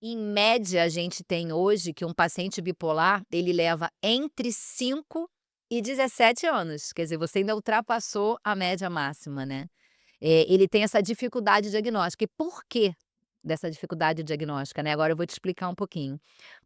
Em média, a gente tem hoje que um paciente bipolar, ele leva entre 5 e 17 anos, quer dizer, você ainda ultrapassou a média máxima, né. Ele tem essa dificuldade diagnóstica. E por quê dessa dificuldade diagnóstica, né, agora eu vou te explicar um pouquinho.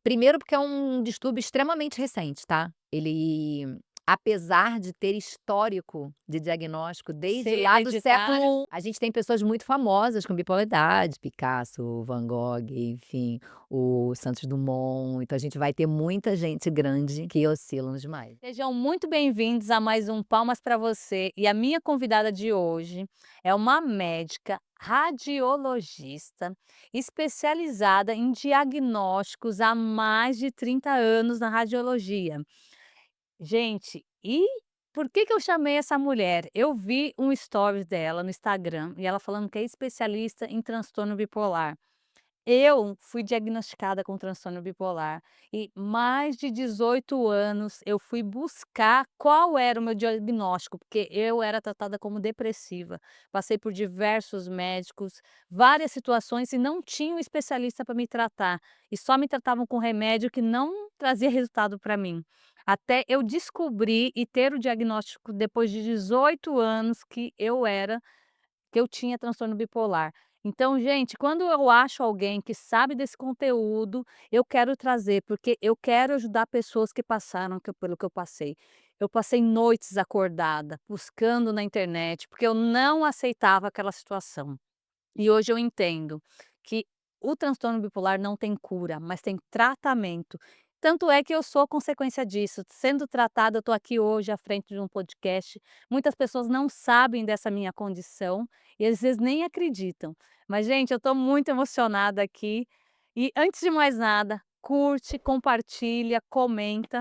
Primeiro porque é um distúrbio extremamente recente, tá. Ele, apesar de ter histórico de diagnóstico desde Ser lá do hereditário. século a gente tem pessoas muito famosas com bipolaridade, Picasso, Van Gogh, enfim, o Santos Dumont, então a gente vai ter muita gente grande que oscilam demais. Sejam muito bem-vindos a mais um Palmas para Você. E a minha convidada de hoje é uma médica radiologista especializada em diagnósticos há mais de 30 anos na radiologia. Gente, e por que eu chamei essa mulher? Eu vi um stories dela no Instagram e ela falando que é especialista em transtorno bipolar. Eu fui diagnosticada com transtorno bipolar e mais de 18 anos eu fui buscar qual era o meu diagnóstico, porque eu era tratada como depressiva. Passei por diversos médicos, várias situações e não tinha um especialista para me tratar. E só me tratavam com remédio que não trazia resultado para mim. Até eu descobrir e ter o diagnóstico depois de 18 anos que eu tinha transtorno bipolar. Então, gente, quando eu acho alguém que sabe desse conteúdo, eu quero trazer, porque eu quero ajudar pessoas que passaram pelo que eu passei. Eu passei noites acordada, buscando na internet, porque eu não aceitava aquela situação. E hoje eu entendo que o transtorno bipolar não tem cura, mas tem tratamento. Tanto é que eu sou consequência disso. Sendo tratada, eu estou aqui hoje à frente de um podcast. Muitas pessoas não sabem dessa minha condição e às vezes nem acreditam. Mas, gente, eu estou muito emocionada aqui. E antes de mais nada, curte, compartilha, comenta,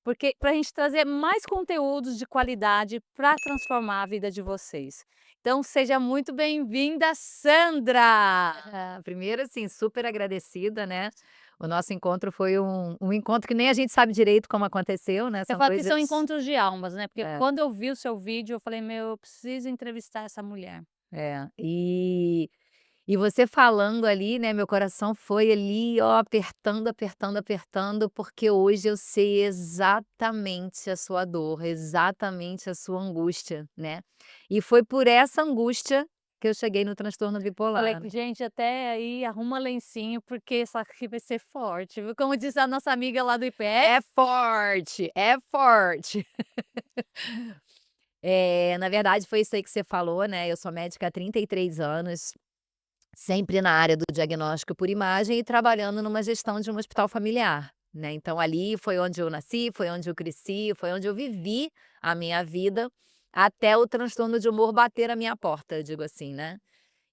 porque para a gente trazer mais conteúdos de qualidade para transformar a vida de vocês. Então seja muito bem-vinda, Sandra! Primeiro, assim, super agradecida, né, o nosso encontro foi um encontro que nem a gente sabe direito como aconteceu, né, Eu são falo que são coisas encontros de almas, né, porque é, quando eu vi o seu vídeo eu falei: "Meu, eu preciso entrevistar essa mulher". é. E você falando ali, né, meu coração foi ali, ó, apertando, apertando, apertando, porque hoje eu sei exatamente a sua dor, exatamente a sua angústia, né. E foi por essa angústia que eu cheguei no transtorno Falei: bipolar. "Gente, até aí arruma lencinho, porque isso aqui vai ser forte, viu". Como disse a nossa amiga lá do IPE. É forte, é forte. Na verdade foi isso aí que você falou, né, eu sou médica há 33 anos, sempre na área do diagnóstico por imagem e trabalhando numa gestão de um hospital familiar, né, então ali foi onde eu nasci, foi onde eu cresci, foi onde eu vivi a minha vida, até o transtorno de humor bater a minha porta, eu digo assim, né.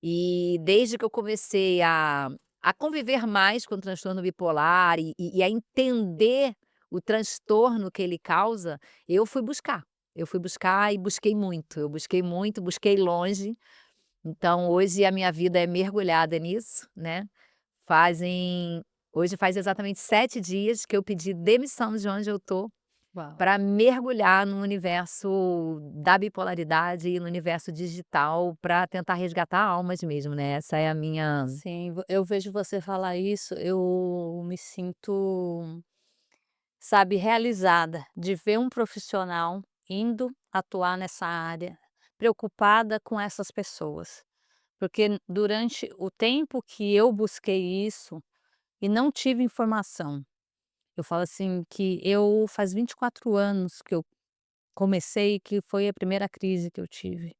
E desde que eu comecei a conviver mais com o transtorno bipolar e a entender o transtorno que ele causa, eu fui buscar. Eu fui buscar e busquei muito. Eu busquei muito, busquei longe. Então hoje a minha vida é mergulhada nisso, né. Fazem Hoje faz exatamente 7 dias que eu pedi demissão de onde eu tô Uau! para mergulhar no universo da bipolaridade e no universo digital para tentar resgatar almas mesmo, né, essa é a minha Sim, eu vejo você falar isso, eu me sinto, sabe, realizada de ver um profissional indo atuar nessa área, preocupada com essas pessoas. Porque durante o tempo que eu busquei isso e não tive informação, eu falo assim que eu faz 24 anos que eu comecei, que foi a primeira crise que eu tive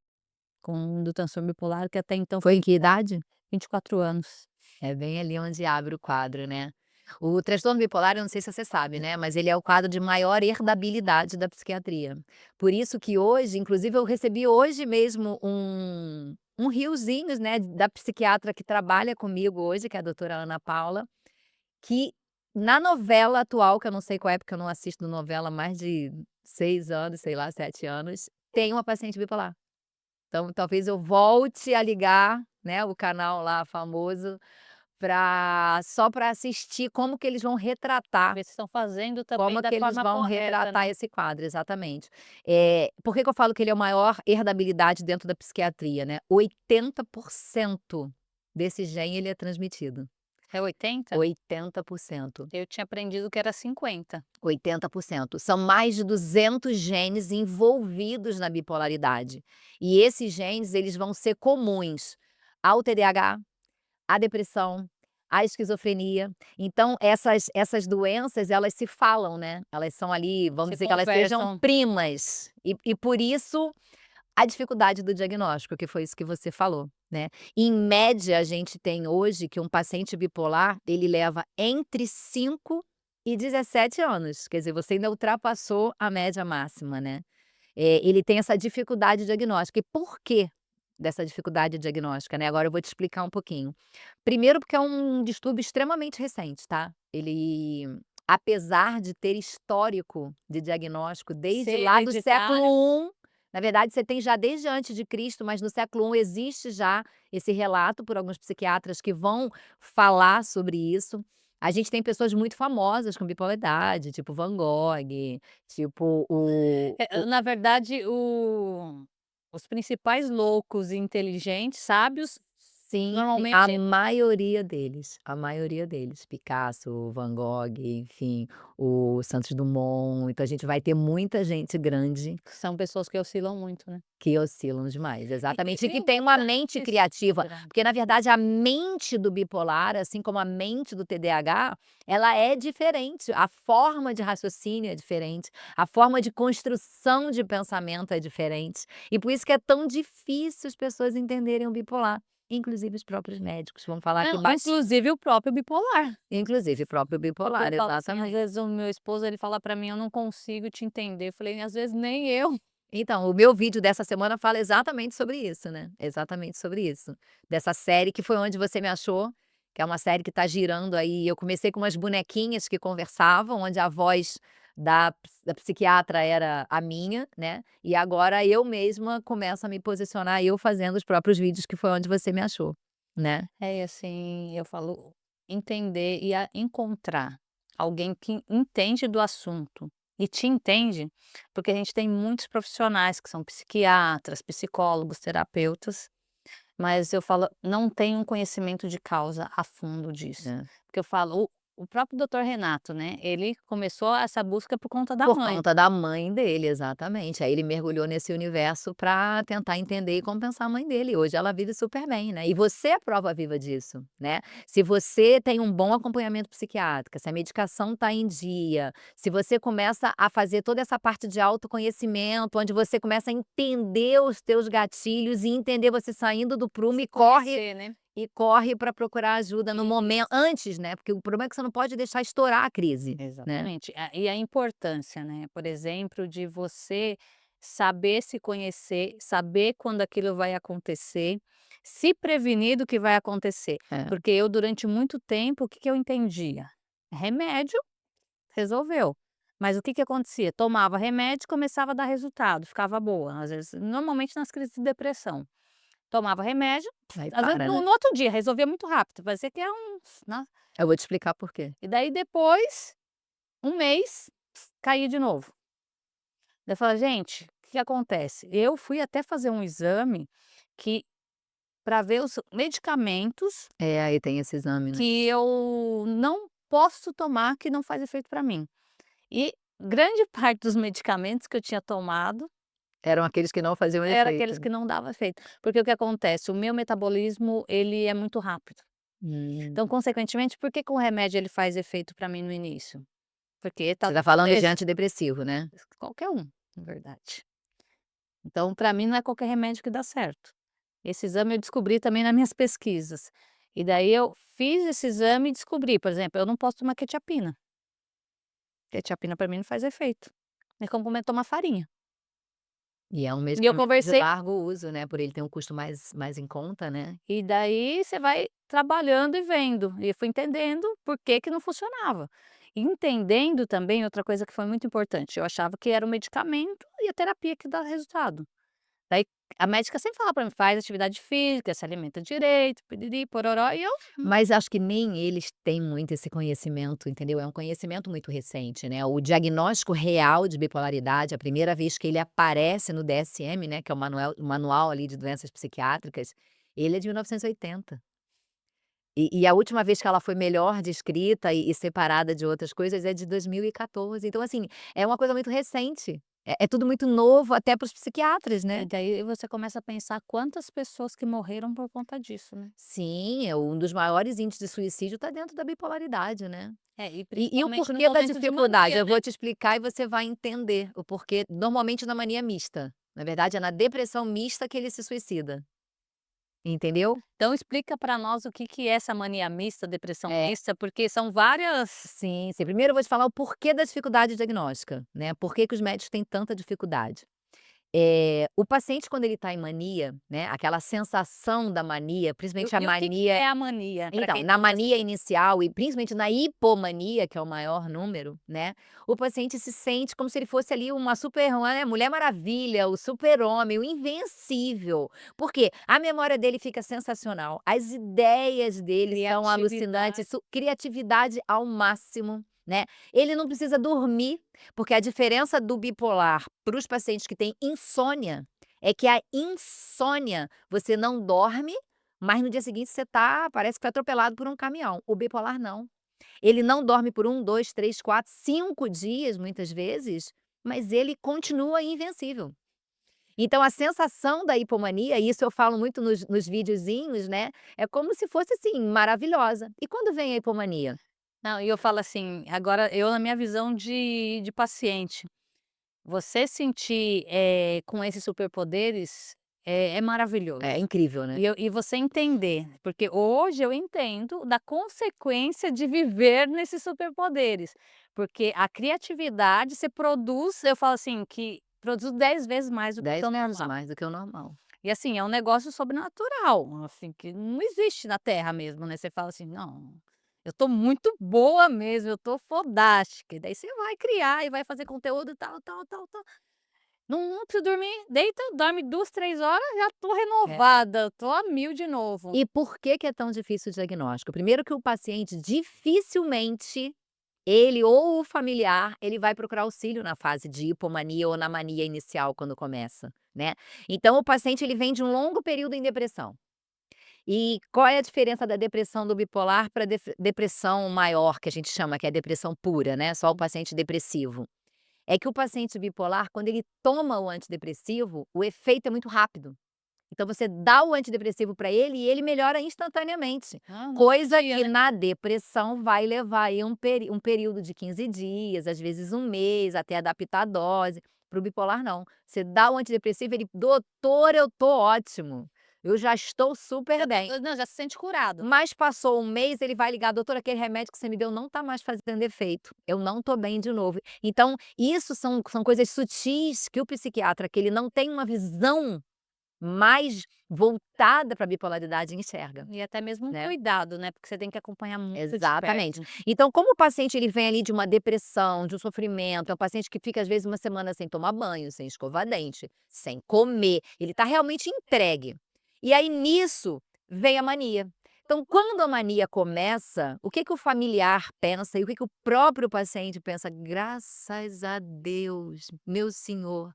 do transtorno bipolar, que até então foi foi em que idade? 24 anos. É bem ali onde abre o quadro, né. O transtorno bipolar, eu não sei se você sabe, né, mas ele é o quadro de maior herdabilidade da psiquiatria. Por isso que hoje inclusive eu recebi hoje mesmo um riozinhos, né, da psiquiatra que trabalha comigo hoje, que é a doutora Ana Paula, que na novela atual, que eu não sei qual é, porque eu não assisto novela há mais de 6 anos, sei lá, 7 anos, tem uma paciente bipolar. Então talvez eu volte a ligar, né, o canal lá famoso, só para assistir como que eles vão retratar, Ver se estão fazendo também como da que eles forma vão correta, retratar né. esse quadro, exatamente. Por que que eu falo que ele é o maior herdabilidade dentro da psiquiatria, né, 80% desse gene ele é transmitido. É 80? 80%. Eu tinha aprendido que era 50. 80%. São mais de 200 genes envolvidos na bipolaridade. E esses genes, eles vão ser comuns ao TDAH, à depressão, à esquizofrenia. Então essas doenças, elas se falam, né, elas são ali, vamos Se dizer que elas sejam conversam. primas. E por isso a dificuldade do diagnóstico, que foi isso que você falou, né. Em média, a gente tem hoje que um paciente bipolar, ele leva entre 5 e 17 anos, quer dizer, você ainda ultrapassou a média máxima, né. Ele tem essa dificuldade diagnóstica. E por quê dessa dificuldade diagnóstica, né, agora eu vou te explicar um pouquinho. Primeiro porque é um distúrbio extremamente recente, tá. Ele, apesar de ter histórico de diagnóstico desde Ser lá do hereditário. século I, na verdade você tem já desde antes de Cristo, mas no século I existe já esse relato por alguns psiquiatras que vão falar sobre isso. A gente tem pessoas muito famosas com bipolaridade, tipo Van Gogh, tipo o Na verdade, os principais loucos e inteligentes, sábios, sim, normalmente a maioria deles, Picasso, Van Gogh, enfim, o Santos Dumont, então a gente vai ter muita gente grande são pessoas que oscilam muito, né. que oscilam demais, exatamente, e que Eu tem vou uma dar mente esse criativa, grande. porque na verdade a mente do bipolar, assim como a mente do TDAH, ela é diferente, a forma de raciocínio é diferente, a forma de construção de pensamento é diferente, e por isso que é tão difícil as pessoas entenderem o bipolar, inclusive os próprios médicos, vamos falar aqui Não, bas inclusive o próprio bipolar. inclusive o próprio Porque eu bipolar, falo assim, às exatamente. vezes o meu esposo ele fala pra mim: "Eu não consigo te entender", eu falei: "Às vezes nem eu". Então, o meu vídeo dessa semana fala exatamente sobre isso, né, exatamente sobre isso. Dessa série que foi onde você me achou, que é uma série que tá girando aí, eu comecei com umas bonequinhas que conversavam, onde a voz da psiquiatra era a minha, né, e agora eu mesma começo a me posicionar, eu fazendo os próprios vídeos, que foi onde você me achou, né. É, assim, eu falo entender e a encontrar alguém que entende do assunto e te entende, porque a gente tem muitos profissionais que são psiquiatras, psicólogos, terapeutas, mas eu falo, não tem um conhecimento de causa a fundo disso. É. Porque eu falo, o próprio doutor Renato, né, ele começou essa busca por conta da Por mãe. conta da mãe dele, exatamente. Aí ele mergulhou nesse universo para tentar entender e compensar a mãe dele. Hoje ela vive super bem, né. E você é prova viva disso, né. Se você tem um bom acompanhamento psiquiátrico, se a medicação está em dia, se você começa a fazer toda essa parte de autoconhecimento, onde você começa a entender os teus gatilhos e entender você saindo do prumo Se e conhecer, né. corre para procurar ajuda no momento antes, né, porque o problema é que você não pode deixar estourar a crise, né. Exatamente. E a importância, né, por exemplo, de você saber se conhecer, saber quando aquilo vai acontecer, se prevenir do que vai acontecer. É. Porque eu, durante muito tempo, o que que eu entendia? Remédio, resolveu. Mas o que que acontecia? Tomava remédio e começava a dar resultado, ficava boa. Às vezes, normalmente nas crises de depressão. Tomava remédio, Aí às vezes para, né. no outro dia, resolvia muito rápido. Parecia que é um, né? Eu vou te explicar por quê. E daí depois um mês, caí de novo. Daí eu falo: "Gente, o que que acontece?". Eu fui até fazer um exame que para ver os medicamentos É, aí tem esse exame, né. que eu não posso tomar, que não faz efeito para mim. E grande parte dos medicamentos que eu tinha tomado, Eram aqueles que não faziam era efeito, aqueles né. que não dava efeito. Porque o que acontece, o meu metabolismo, ele é muito rápido. Hum. Então, consequentemente, por que que o remédio ele faz efeito para mim no início? Porque Você tá tá falando de ex antidepressivo, né? qualquer um, na verdade. Então, para mim, não é qualquer remédio que dá certo. Esse exame eu descobri também nas minhas pesquisas. E daí eu fiz esse exame e descobri, por exemplo, eu não posso tomar quetiapina. Quetiapina para mim não faz efeito. É como comer tomar farinha. E é um E eu medicamento de conversei largo uso, né, por ele ter um custo mais em conta, né. e daí você vai trabalhando e vendo. E eu fui entendendo por que que não funcionava. E entendendo também outra coisa que foi muito importante, eu achava que era o medicamento e a terapia que dá resultado. Daí a médica sempre fala para mim: "Faz atividade física, se alimenta direito, piriri, pororó", e eu Mas acho que nem eles têm muito esse conhecimento, entendeu? É um conhecimento muito recente, né. O diagnóstico real de bipolaridade, a primeira vez que ele aparece no DSM, né, que é o manual ali de doenças psiquiátricas, ele é de 1980. E a última vez que ela foi melhor descrita e separada de outras coisas é de 2014, então assim, é uma coisa muito recente. É tudo muito novo até para os psiquiatras, E né. daí você começa a pensar quantas pessoas que morreram por conta disso, né. Sim, é um dos maiores índices de suicídio está dentro da bipolaridade, né. É, e E o principalmente no porquê da momento de dificuldade, mania, eu né. vou te explicar e você vai entender o porquê, normalmente na mania mista, na verdade é na depressão mista que ele se suicida, entendeu? Então explica para nós o que que é essa mania mista, depressão É. mista, porque são várias. Sim, sim. Primeiro eu vou te falar o porquê da dificuldade diagnóstica, né, por que que os médicos têm tanta dificuldade. O paciente quando ele está em mania, né, aquela sensação da mania, E principalmente a e o que que mania é a mania? Para então, quem na está nos mania assistindo. inicial e principalmente na hipomania, que é o maior número, né, o paciente se sente como se ele fosse ali uma super Mulher Maravilha, o super-homem, o invencível. Por quê? A memória dele fica sensacional, as ideias dele são Criatividade. alucinantes, criatividade ao máximo, né. Ele não precisa dormir, porque a diferença do bipolar para os pacientes que têm insônia, é que a insônia, você não dorme, mas no dia seguinte você parece que foi atropelado por um caminhão. O bipolar não. Ele não dorme por 1, 2, 3, 4, 5 dias muitas vezes, mas ele continua invencível. Então a sensação da hipomania, e isso eu falo muito nos videozinhos, né, é como se fosse, assim, maravilhosa. E quando vem a hipomania? Não, e eu falo assim, agora eu na minha visão de paciente, você sentir, com esses superpoderes é maravilhoso. É incrível, né. E você entender, porque hoje eu entendo da consequência de viver nesses superpoderes, porque a criatividade você produz, eu falo assim, que produz 10 vezes mais do que o 10 seu vezes normal. mais do que o normal. E assim, é um negócio sobrenatural, assim, que não existe na Terra mesmo, né, você fala assim: "Não, eu tô muito boa mesmo, eu tô fodástica", e daí você vai criar e vai fazer conteúdo tal, tal, tal, tal. Não preciso dormir, deita, dorme 2, 3 horas, já tô É. renovada, tô a mil de novo. E por que que é tão difícil o diagnóstico? Primeiro que o paciente dificilmente, ele ou o familiar, ele vai procurar auxílio na fase de hipomania ou na mania inicial quando começa, né. Então o paciente ele vem de um longo período em depressão. E qual é a diferença da depressão do bipolar para depressão maior, que a gente chama, que é a depressão pura, né, só o paciente depressivo? É que o paciente bipolar, quando ele toma o antidepressivo, o efeito é muito rápido. Então você dá o antidepressivo para ele e ele melhora instantaneamente, Ah, no outro coisa dia, que né. na depressão vai levar aí um período de 15 dias, às vezes um mês, até adaptar a dose. Para o bipolar não, você dá o antidepressivo, ele: "Doutor, eu tô ótimo, eu já estou super Já bem". não, já se sente curado. Mas passou um mês, ele vai ligar: "Doutor, aquele remédio que você me deu não está mais fazendo efeito, eu não estou bem de novo". Então isso são coisas sutis que o psiquiatra, que ele não tem uma visão mais voltada para a bipolaridade, enxerga, E até mesmo um né. cuidado, né, porque você tem que acompanhar muito de Exatamente. perto. Então como o paciente ele vem ali de uma depressão, de um sofrimento, é um paciente que fica às vezes uma semana sem tomar banho, sem escovar dente, sem comer, ele está realmente entregue. E aí nisso vem a mania. Então quando a mania começa, o que que o familiar pensa e o que que o próprio paciente pensa: "Graças a Deus, meu senhor,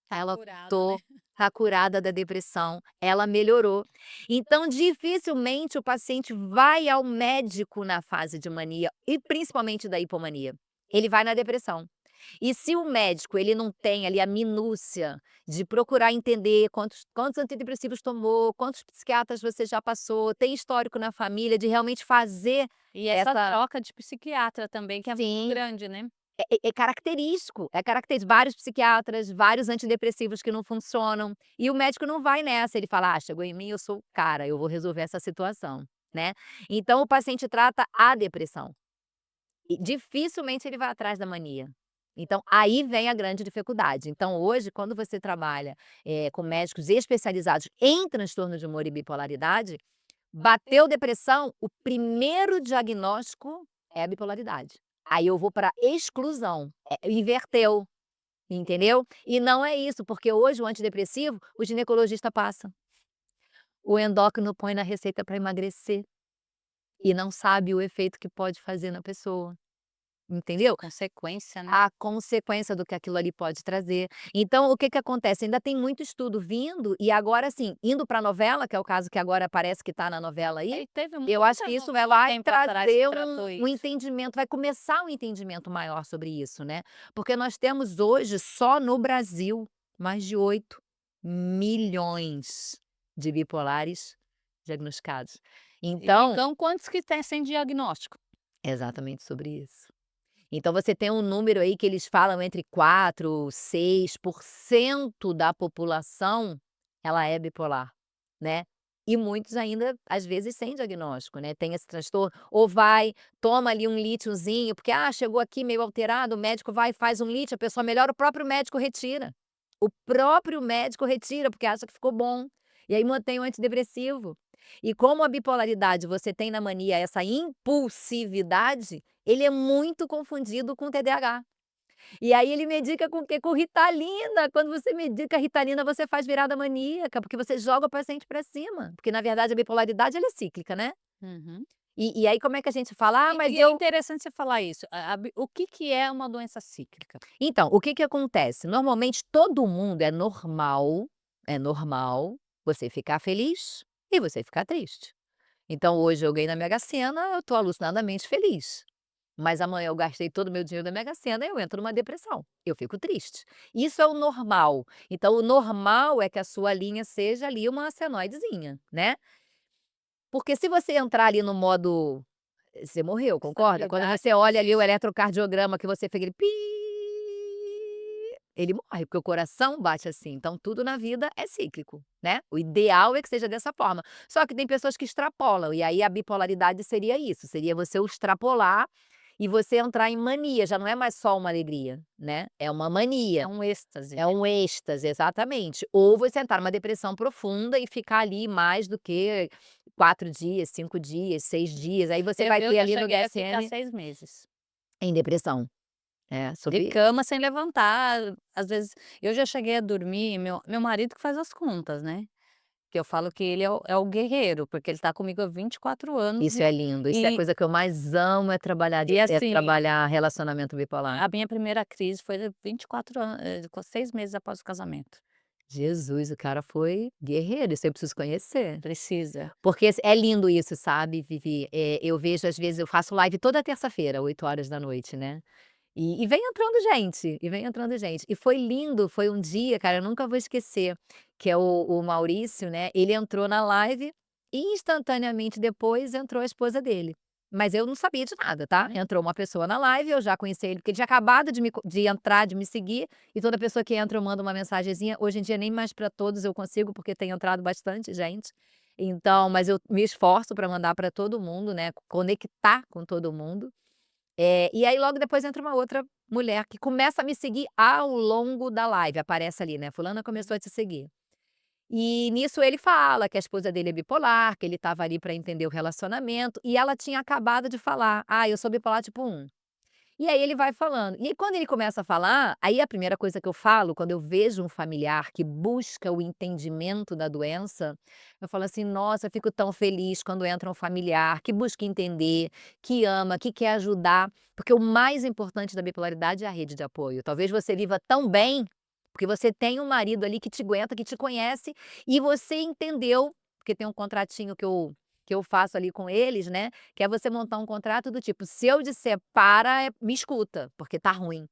Tá ela curada, né. tô tá curada da depressão, ela melhorou". Então, dificilmente o paciente vai ao médico na fase de mania e principalmente da hipomania. Ele vai na depressão. E se o médico ele não tem ali a minúcia de procurar entender quantos antidepressivos tomou, quantos psiquiatras você já passou, tem histórico na família de realmente fazer E essa essa troca de psiquiatra também que é muito sim. grande, né. É característico, vários psiquiatras, vários antidepressivos que não funcionam, e o médico não vai nessa, ele fala: "Ah, chegou em mim, eu sou o cara, eu vou resolver essa situação", né. Então o paciente trata a depressão, e dificilmente ele vai atrás da mania. Então aí vem a grande dificuldade. Então hoje quando você trabalha, com médicos especializados em transtorno de humor e bipolaridade, bateu depressão, o primeiro diagnóstico é a bipolaridade. Aí eu vou para exclusão, inverteu, entendeu? E não é isso, porque hoje o antidepressivo, o ginecologista passa, o endócrino põe na receita para emagrecer e não sabe o efeito que pode fazer na pessoa. entendeu? Consequência, né. A consequência do que aquilo ali pode trazer. Então, o que que acontece? Ainda tem muito estudo vindo e agora, assim, indo para a novela, que é o caso que agora parece que está na novela aí, E teve eu acho muita que isso novela vai tempo atrás que trazer tratou um isso. entendimento, vai começar um entendimento maior sobre isso, né. Porque nós temos hoje, só no Brasil, mais de 8 milhões de bipolares diagnosticados. E Então, então quantos que tem sem diagnóstico? é exatamente sobre isso. Então você tem um número aí que eles falam entre 4, 6% da população, ela é bipolar, né. E muitos ainda, às vezes, sem diagnóstico, né, tem esse transtorno, ou vai, toma ali um lítiozinho, porque, chegou aqui meio alterado, o médico vai e faz um lítio, a pessoa melhora, o próprio médico retira. O próprio médico retira, porque acha que ficou bom, e aí mantém o antidepressivo. E como a bipolaridade, você tem na mania essa impulsividade, ele é muito confundido com TDAH. E aí ele medica com o quê? Com Ritalina. Quando você medica Ritalina, você faz virada maníaca, porque você joga o paciente para cima, porque na verdade a bipolaridade ela é cíclica, né. Uhum. E aí como é que a gente fala: "Ah, mas E é eu". interessante você falar isso, a bi o que que é uma doença cíclica? Então, o que que acontece? Normalmente todo mundo é normal você ficar feliz e você ficar triste. Então hoje eu ganhei na Mega Sena, eu estou alucinadamente feliz. Mas amanhã eu gastei todo o meu dinheiro da Mega Sena e eu entro numa depressão, eu fico triste. Isso é o normal. Então o normal é que a sua linha seja ali uma senoidezinha, né. Porque se você entrar ali no modo, você morreu, concorda? Quando Estabilidade. você olha ali o eletrocardiograma que você fica aquele pi, ele morre, porque o coração bate assim, então tudo na vida é cíclico, né. O ideal é que seja dessa forma. Só que tem pessoas que extrapolam, e aí a bipolaridade seria isso, seria você o extrapolar e você entrar em mania, já não é mais só uma alegria, né, é uma É mania, um êxtase, é né. um êxtase, exatamente. Ou você entrar numa depressão profunda e ficar ali mais do que 4 dias, 5 dias, 6 dias, aí você vai Eu ter já ali no cheguei a ficar DSM 6 meses em depressão. É, de sobre cama sem levantar, às vezes eu já cheguei a dormir, meu marido que faz as contas, né, que eu falo que ele é o guerreiro, porque ele está comigo há 24 anos isso é lindo, isso é a e coisa que eu mais amo é trabalhar e é assim, trabalhar relacionamento bipolar. a minha primeira crise foi 24 com 6 meses após o casamento. Jesus, o cara foi guerreiro, isso eu preciso conhecer. Precisa. Porque é lindo isso, sabe, Vivi, eu vejo às vezes eu faço live toda terça-feira, 8 horas da noite, né. E vem entrando gente, e vem entrando gente. E foi lindo, foi um dia, cara, eu nunca vou esquecer, que é o Maurício, né, ele entrou na live e instantaneamente depois entrou a esposa dele. Mas eu não sabia de nada, tá. Entrou uma pessoa na live, eu já conhecia ele, porque ele tinha acabado de entrar, de me seguir, e toda pessoa que entra eu mando uma mensagenzinha. Hoje em dia nem mais para todos eu consigo, porque tem entrado bastante gente. Então, mas eu me esforço para mandar para todo mundo, né, conectar com todo mundo. E aí logo depois entra uma outra mulher que começa a me seguir ao longo da live, aparece ali, né, fulana começou a te seguir. E nisso ele fala que a esposa dele é bipolar, que ele estava ali para entender o relacionamento, e ela tinha acabado de falar: "Ah, eu sou bipolar tipo 1". E aí ele vai falando. E aí quando ele começa a falar, aí a primeira coisa que eu falo, quando eu vejo um familiar que busca o entendimento da doença, eu falo assim: "Nossa, eu fico tão feliz quando entra um familiar que busca entender, que ama, que quer ajudar", porque o mais importante da bipolaridade é a rede de apoio. Talvez você viva tão bem, porque você tem um marido ali que te aguenta, que te conhece, e você entendeu, porque tem um contratinho que eu faço ali com eles, né, que é você montar um contrato do tipo: "Se eu disser para, me escuta, porque tá ruim",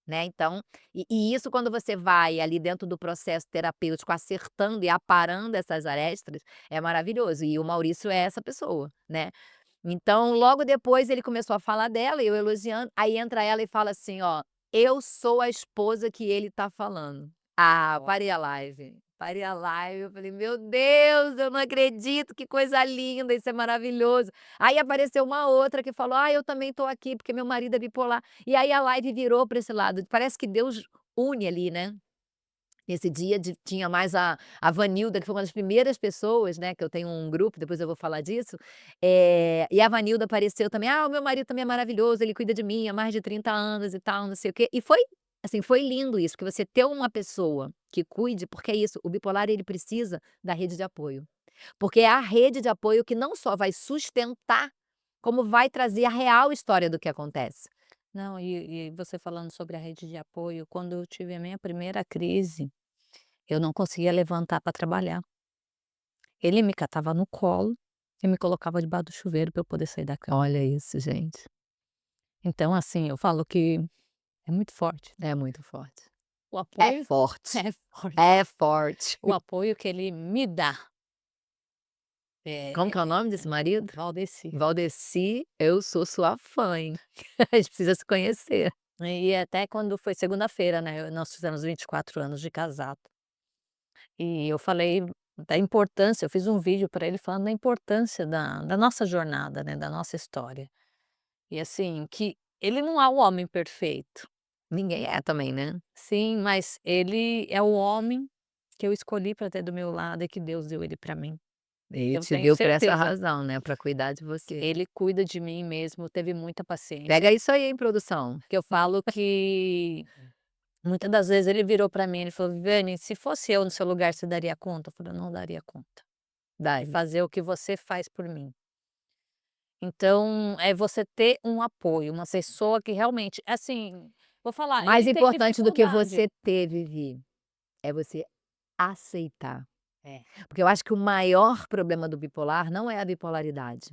né, então e isso quando você vai ali dentro do processo terapêutico acertando e aparando essas arestas, é maravilhoso, e o Maurício é essa pessoa, né. Então logo depois ele começou a falar dela, eu elogiando, aí entra ela e fala assim: "Ó, eu sou a esposa que ele tá falando". Ó, Parei a live, parei a live, eu falei: "Meu Deus, eu não acredito, que coisa linda, isso é maravilhoso". Aí apareceu uma outra que falou: "Ah, eu também tô aqui, porque meu marido é bipolar". E aí a live virou para esse lado, parece que Deus une ali, né. Nesse dia tinha mais a Vanilda, que foi uma das primeiras pessoas, né, que eu tenho um grupo, depois eu vou falar disso, e a Vanilda apareceu também: "Ah, o meu marido também é maravilhoso, ele cuida de mim há mais de 30 anos e tal, não sei o quê". E foi, assim, foi lindo isso, que você ter uma pessoa que cuide, porque é isso, o bipolar ele precisa da rede de apoio. Porque é a rede de apoio que não só vai sustentar, como vai trazer a real história do que acontece. Não, e você falando sobre a rede de apoio, quando eu tive a minha primeira crise, eu não conseguia levantar para trabalhar. Ele me catava no colo e me colocava debaixo do chuveiro para eu poder sair da cama. Olha isso, gente. Então, assim, eu falo que é muito forte. É muito forte. O É apoio forte. é forte. É forte. O apoio que ele me dá. É, Como que é o nome desse marido? Valdeci. Valdeci, eu sou sua fã, hein. A gente precisa se conhecer. E até quando foi segunda-feira, né, nós fizemos 24 anos de casado. E eu falei da importância, eu fiz um vídeo para ele falando da importância da nossa jornada, né, da nossa história. E assim, que ele não é o homem perfeito, Ninguém é também, né. sim, mas ele é o homem que eu escolhi para ter do meu lado e que Deus deu ele para mim. Ele Eu te tenho deu por essa certeza razão, né, pra cuidar de que você. ele cuida de mim mesmo, teve muita paciência, Pega isso aí, hein, produção. que eu falo que muitas das vezes ele virou para mim, ele falou: "Viviane, se fosse eu no seu lugar, você daria conta?" Eu falei: "Eu não daria conta de Daí. fazer o que você faz por mim". Então, é você ter um apoio, uma pessoa que realmente assim, vou falar, Mais ele tem importante do que dificuldade. você ter, Vivi, é você aceitar. É. Porque eu acho que o maior problema do bipolar não é a bipolaridade.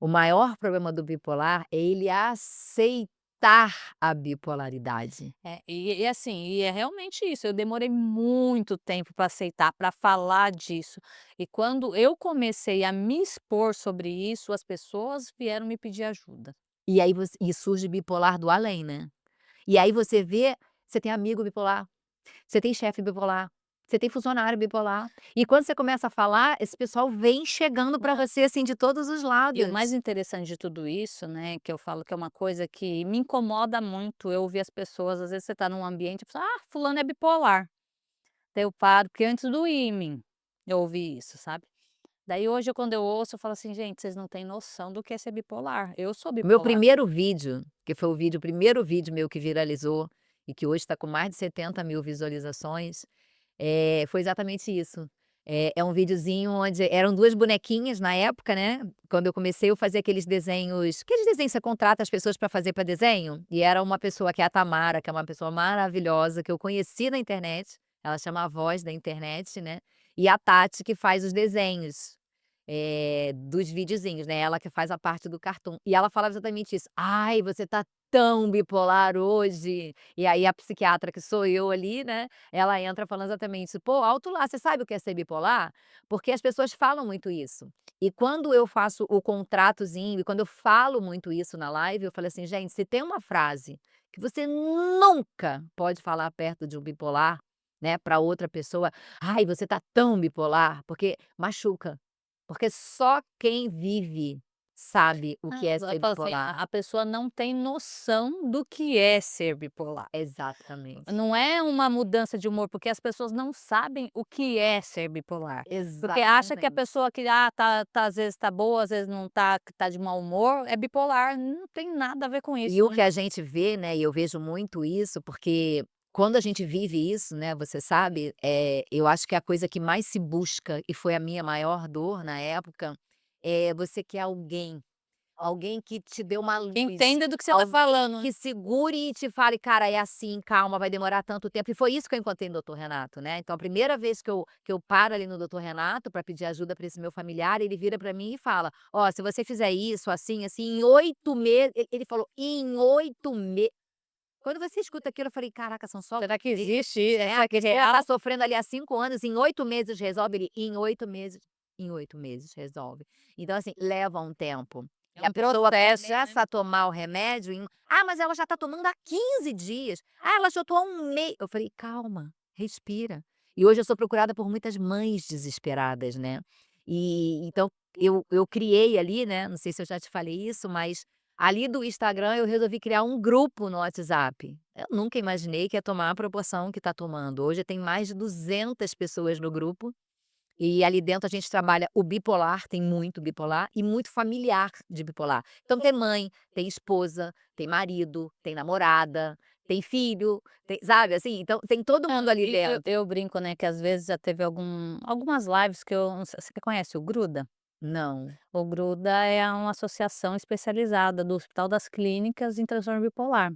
O maior problema do bipolar é ele aceitar a bipolaridade. É, e assim, e é realmente isso, eu demorei muito tempo para aceitar, para falar disso. E quando eu comecei a me expor sobre isso, as pessoas vieram me pedir ajuda. E aí e surge bipolar do além, né. E aí você vê, você tem amigo bipolar, você tem chefe bipolar, você tem funcionário bipolar, e quando você começa a falar, esse pessoal vem chegando para você, assim, de todos os E o mais lados. interessante de tudo isso, né, que eu falo que é uma coisa que me incomoda muito, eu ouvir as pessoas, às vezes você está num ambiente e fala: "Ah, fulano é bipolar". Daí eu paro, porque antes doía em mim, eu ouvi isso, sabe. Daí hoje quando eu ouço, eu falo assim: "Gente, vocês não têm noção do que é ser bipolar, eu sou O meu bipolar". primeiro vídeo, que foi o primeiro vídeo meu que viralizou, e que hoje está com mais de 70.000 visualizações, foi exatamente isso. É um videozinho onde eram 2 bonequinhas na época, né, quando eu comecei eu fazia aqueles desenhos que você contrata as pessoas para fazer para desenho, e era uma pessoa que é a Tamara, que é uma pessoa maravilhosa, que eu conheci na internet, ela chama a Voz da Internet, né, e a Tati que faz os desenhos, dos videozinhos, né, ela que faz a parte do cartoon. E ela falava exatamente isso: "Ai, você tá tão bipolar hoje". E aí a psiquiatra que sou eu ali, né, ela entra falando exatamente isso: "Pô, alto lá, você sabe o que é ser bipolar?". Porque as pessoas falam muito isso. E quando eu faço o contratozinho e quando eu falo muito isso na live, eu falei assim: "Gente, se tem uma frase que você nunca pode falar perto de um bipolar, né, para outra pessoa: 'Ai, você tá tão bipolar'", porque machuca. Porque só quem vive sabe o que Não, é eu ser falo assim, bipolar. a pessoa não tem noção do que é ser bipolar. Exatamente. Não é uma mudança de humor, porque as pessoas não sabem o que é ser bipolar. Porque acha que a Exatamente. pessoa que, às vezes tá boa, às vezes não tá, que tá de mau humor, é bipolar, não tem nada a ver com E isso, o né. que a gente vê, né, e eu vejo muito isso, porque quando a gente vive isso, né, você sabe, eu acho que a coisa que mais se busca, e foi a minha maior dor na época, é você quer alguém que te dê uma Que luz, entenda do que você tá alguém falando, né. que segure e te fale: "Cara, é assim, calma, vai demorar tanto tempo", e foi isso que eu encontrei no doutor Renato, né. Então a primeira vez que eu paro ali no doutor Renato para pedir ajuda para esse meu familiar, ele vira para mim e fala: "Ó, se você fizer isso, assim, assim, em 8 meses", ele falou: "Em 8 meses". Quando você escuta aquilo, eu falei: "Caraca, são só Será que 8 existe meses, né, será a que é pessoa tá real? sofrendo ali há 5 anos, em 8 meses resolve", ele: "Em 8 meses resolve". Então, assim, leva um tempo. É E a um pessoa processo, né. começa a tomar o remédio "Ah, mas ela já tá tomando há 15 dias. Ah, ela já tomou há 1 mês". Eu falei: "Calma, respira". E hoje eu sou procurada por muitas mães desesperadas, né. E então eu criei ali, né, não sei se eu já te falei isso, mas ali do Instagram eu resolvi criar um grupo no WhatsApp. Eu nunca imaginei que ia tomar a proporção que está tomando. Hoje tem mais de 200 pessoas no grupo, e ali dentro a gente trabalha o bipolar, tem muito bipolar e muito familiar de bipolar. Então tem mãe, tem esposa, tem marido, tem namorada, tem filho, sabe assim? Então tem todo Não, mundo ali e eu dentro. eu brinco, né, que às vezes já teve algumas lives que eu não sei, você conhece o Gruda? Não, O Gruda é uma associação especializada do Hospital das Clínicas em transtorno bipolar.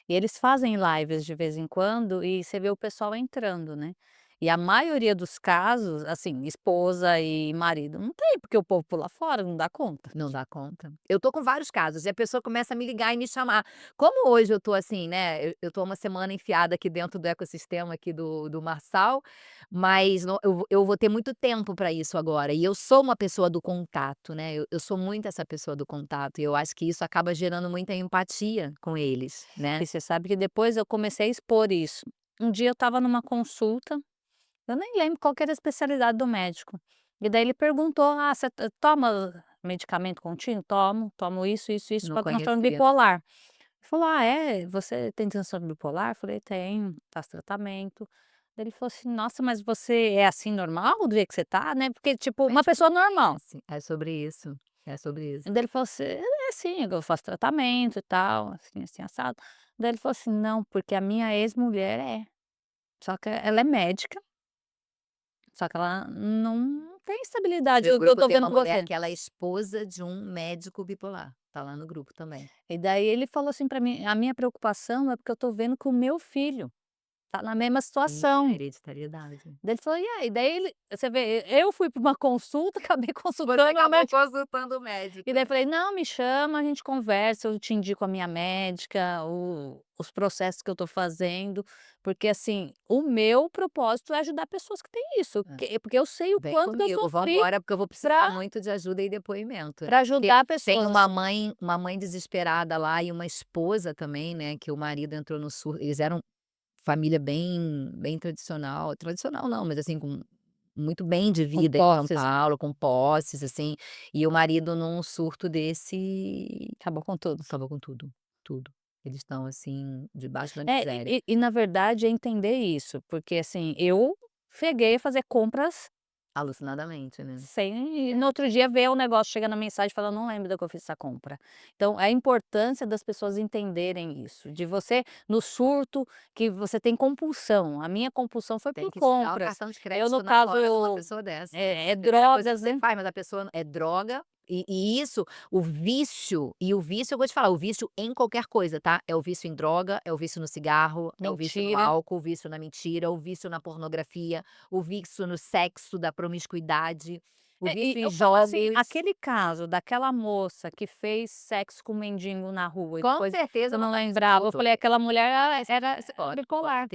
E eles fazem lives de vez em quando e você vê o pessoal entrando, né. E a maioria dos casos, assim, esposa e marido, não tem, porque o povo pula fora, não dá conta. não dá conta. Eu tô com vários casos e a pessoa começa a me ligar e me chamar. Como hoje eu tô assim, né, eu tô uma semana enfiada aqui dentro do ecossistema aqui do Marçal, mas eu vou ter muito tempo para isso agora e eu sou uma pessoa do contato, né, eu sou muito essa pessoa do contato e eu acho que isso acaba gerando muita empatia com eles, né. E você sabe que depois eu comecei a expor isso. Um dia eu estava numa consulta, eu nem lembro qual que era a especialidade do médico, e daí ele perguntou: "Ah, você toma medicamento contínuo?" "Tomo, tomo isso Não para transtorno conhecia. bipolar". Ele falou: "Ah, é? Você tem transtorno bipolar?" Eu falei: "Tenho, faço tratamento". Daí ele falou assim: "Nossa, mas você é assim normal do jeito que você tá, né?" Porque, tipo, uma Médico pessoa normal. conhece, é sobre isso, é sobre isso. Daí ele falou assim: "É sim, eu faço tratamento e tal, assim, assim, assado". Daí ele falou assim: "Não, porque a minha ex-mulher é, só que ela é médica, só que ela não tem estabilidade, Meu o que eu grupo tô tem vendo uma com mulher você". que ela é esposa de um médico bipolar, tá lá no grupo também. E daí ele falou assim pra mim: "A minha preocupação é porque eu tô vendo que o meu filho tá na mesma Sim, a situação". hereditariedade. Daí ele falou: "E aí?" Daí ele você vê, eu fui para uma consulta, acabei Você consultando a acabou médica, consultando o e médico, daí né. falei: "Não, me chama, a gente conversa, eu te indico a minha médica, o os processos que eu tô fazendo", porque, assim, o meu propósito é ajudar pessoas que têm isso, É. porque eu sei o Vem quanto que eu comigo, vamos sofri embora porque eu vou precisar pra muito de ajuda e depoimento. Porque ajudar tem pessoas assim. uma mãe desesperada lá e uma esposa também, né, que o marido entrou no surto, eles eram família bem tradicional, tradicional não, mas assim com muito bem de Com vida em São posses, Paulo, com posses, assim, e o marido num surto desse acabou com tudo. acabou com tudo, tudo. Eles estão assim, debaixo da É, miséria. e na verdade é entender isso, porque, assim, eu cheguei a fazer compras Alucinadamente, né. sem, e no outro dia ver o negócio chegando a mensagem falando: "Não lembro da que eu fiz essa compra". Então, a importância das pessoas entenderem isso, de você no surto, que você tem compulsão, a minha compulsão foi Tem por que tirar o compras. cartão de Eu no crédito na caso, hora com uma pessoa dessa. é Primeira coisa que drogas, você né, faz, mas a pessoa é droga, e isso, o vício eu vou te falar, o vício em qualquer coisa, tá, é o vício em droga, é o vício no cigarro, é o vício no mentira. álcool, o vício na mentira, o vício na pornografia, o vício no sexo, da promiscuidade, o É, e vício em eu falo assim, jogos. aquele caso daquela moça que fez sexo com um mendigo na rua e Com depois certeza eu ela não estava em lembrava, eu surto falei: "Aquela mulher era psicótico, bipolar".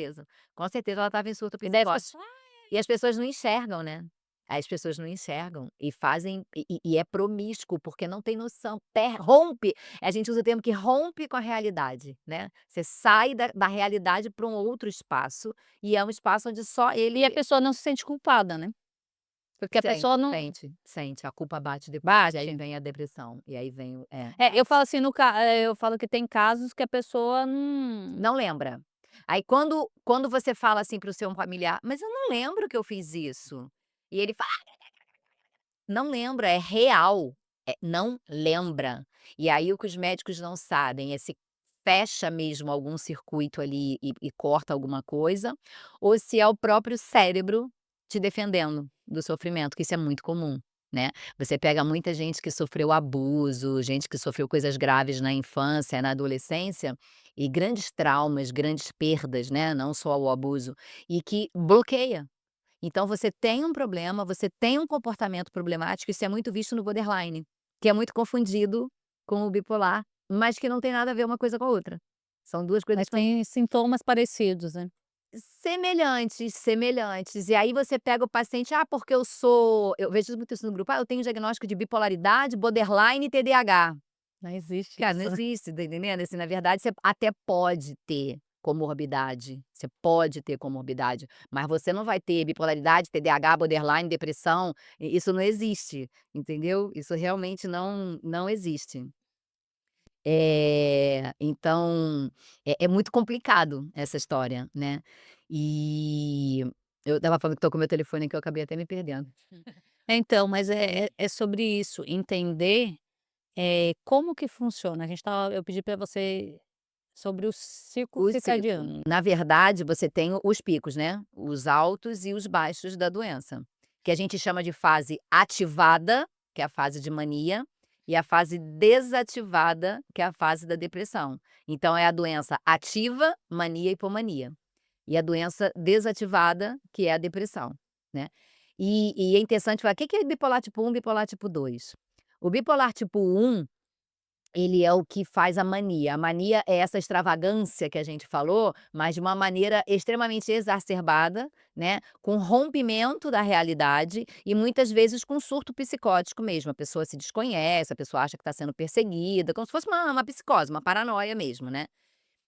com certeza ela estava em surto E daí as psicótico. pessoas: E as pessoas não enxergam, né. As pessoas não enxergam e fazem e é promíscuo, porque não tem noção, rompe, a gente usa o termo que rompe com a realidade, né. Você sai da realidade para um outro espaço, e é um espaço onde só e a ele pessoa não se sente culpada, né, porque a sente, pessoa não sente, a culpa bate depois, e aí bate. vem a depressão, e aí vem o É, eu falo assim, eu falo que tem casos que a pessoa não não lembra. Aí quando você fala assim para o seu familiar: "Mas eu não lembro que eu fiz isso", e ele fala não lembra, é real, não lembra. E aí o que os médicos não sabem é se fecha mesmo algum circuito ali e corta alguma coisa, ou se é o próprio cérebro te defendendo do sofrimento, que isso é muito comum, né. Você pega muita gente que sofreu abuso, gente que sofreu coisas graves na infância, na adolescência, e grandes traumas, grandes perdas, né, não só o abuso, e que bloqueia. Então você tem um problema, você tem um comportamento problemático, isso é muito visto no borderline, que é muito confundido com o bipolar, mas que não tem nada a ver uma coisa com a outra. São 2 coisas mas que são tem sintomas parecidos, né. semelhantes, semelhantes. E aí você pega o paciente: "Ah, porque eu vejo muito isso no grupo: "Ah, eu tenho diagnóstico de bipolaridade, borderline e TDAH". Não existe Cara, não isso, né. existe, tá entendendo? Assim, na verdade, você até pode ter comorbidade, você pode ter comorbidade, mas você não vai ter bipolaridade, TDAH, borderline, depressão, isso não existe, entendeu? Isso realmente não existe. Então, é muito complicado essa história, né. E eu estava falando que tô com o meu telefone aqui, eu acabei até me perdendo. Então, mas é sobre isso, entender, como que funciona. A gente estava eu pedi para você sobre o ciclo O ciclo. circadiano. Na verdade, você tem os picos, né, os altos e os baixos da doença, que a gente chama de fase ativada que é a fase de mania, e a fase desativada, que é a fase da depressão. Então é a doença ativa, mania e hipomania. E a doença desativada, que é a depressão, né. E é interessante falar, o que que é bipolar tipo 1, bipolar tipo 2? O bipolar tipo 1, ele é o que faz a mania. A mania é essa extravagância que a gente falou, mas de uma maneira extremamente exacerbada, né, com rompimento da realidade e muitas vezes com surto psicótico mesmo. A pessoa se desconhece, a pessoa acha que está sendo perseguida, como se fosse uma psicose, uma paranoia mesmo, né.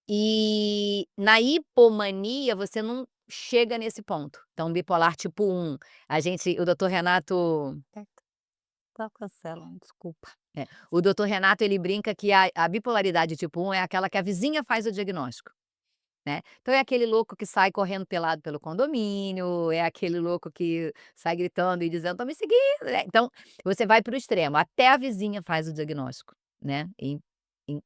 E na hipomania você não chega nesse ponto. Então bipolar tipo 1, o doutor Renato Tá cancelando, desculpa. o doutor Renato ele brinca que a bipolaridade tipo 1 é aquela que a vizinha faz o diagnóstico, né. Então é aquele louco que sai correndo pelado pelo condomínio, é aquele louco que sai gritando e dizendo: "Estão me seguindo", então você vai para o extremo, até a vizinha faz o diagnóstico, né.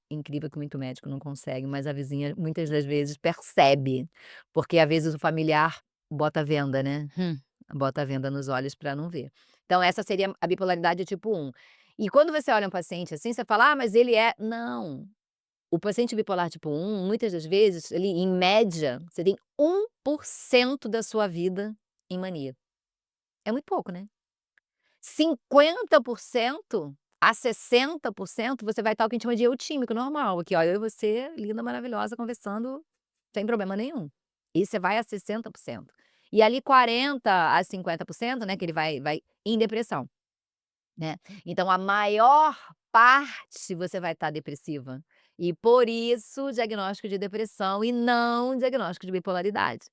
Incrível que muito médico não consegue, mas a vizinha muitas das vezes percebe, porque às vezes o familiar bota a venda, né. Bota a venda nos olhos para não ver. Então essa seria a bipolaridade tipo 1. E quando você olha um paciente assim, você fala: "Ah, mas ele é", não, o paciente bipolar tipo 1, muitas das vezes, ele em média, você tem 1% da sua vida em mania. É muito pouco, né. 50% a 60% você vai estar o que a gente chama de eutímico, normal, aqui ó, eu e você, linda, maravilhosa, conversando sem problema nenhum. E você vai a 60%. E ali 40% a 50%, né, que ele vai em depressão, né. Então a maior parte você vai estar depressiva. E por isso diagnóstico de depressão e não diagnóstico de bipolaridade.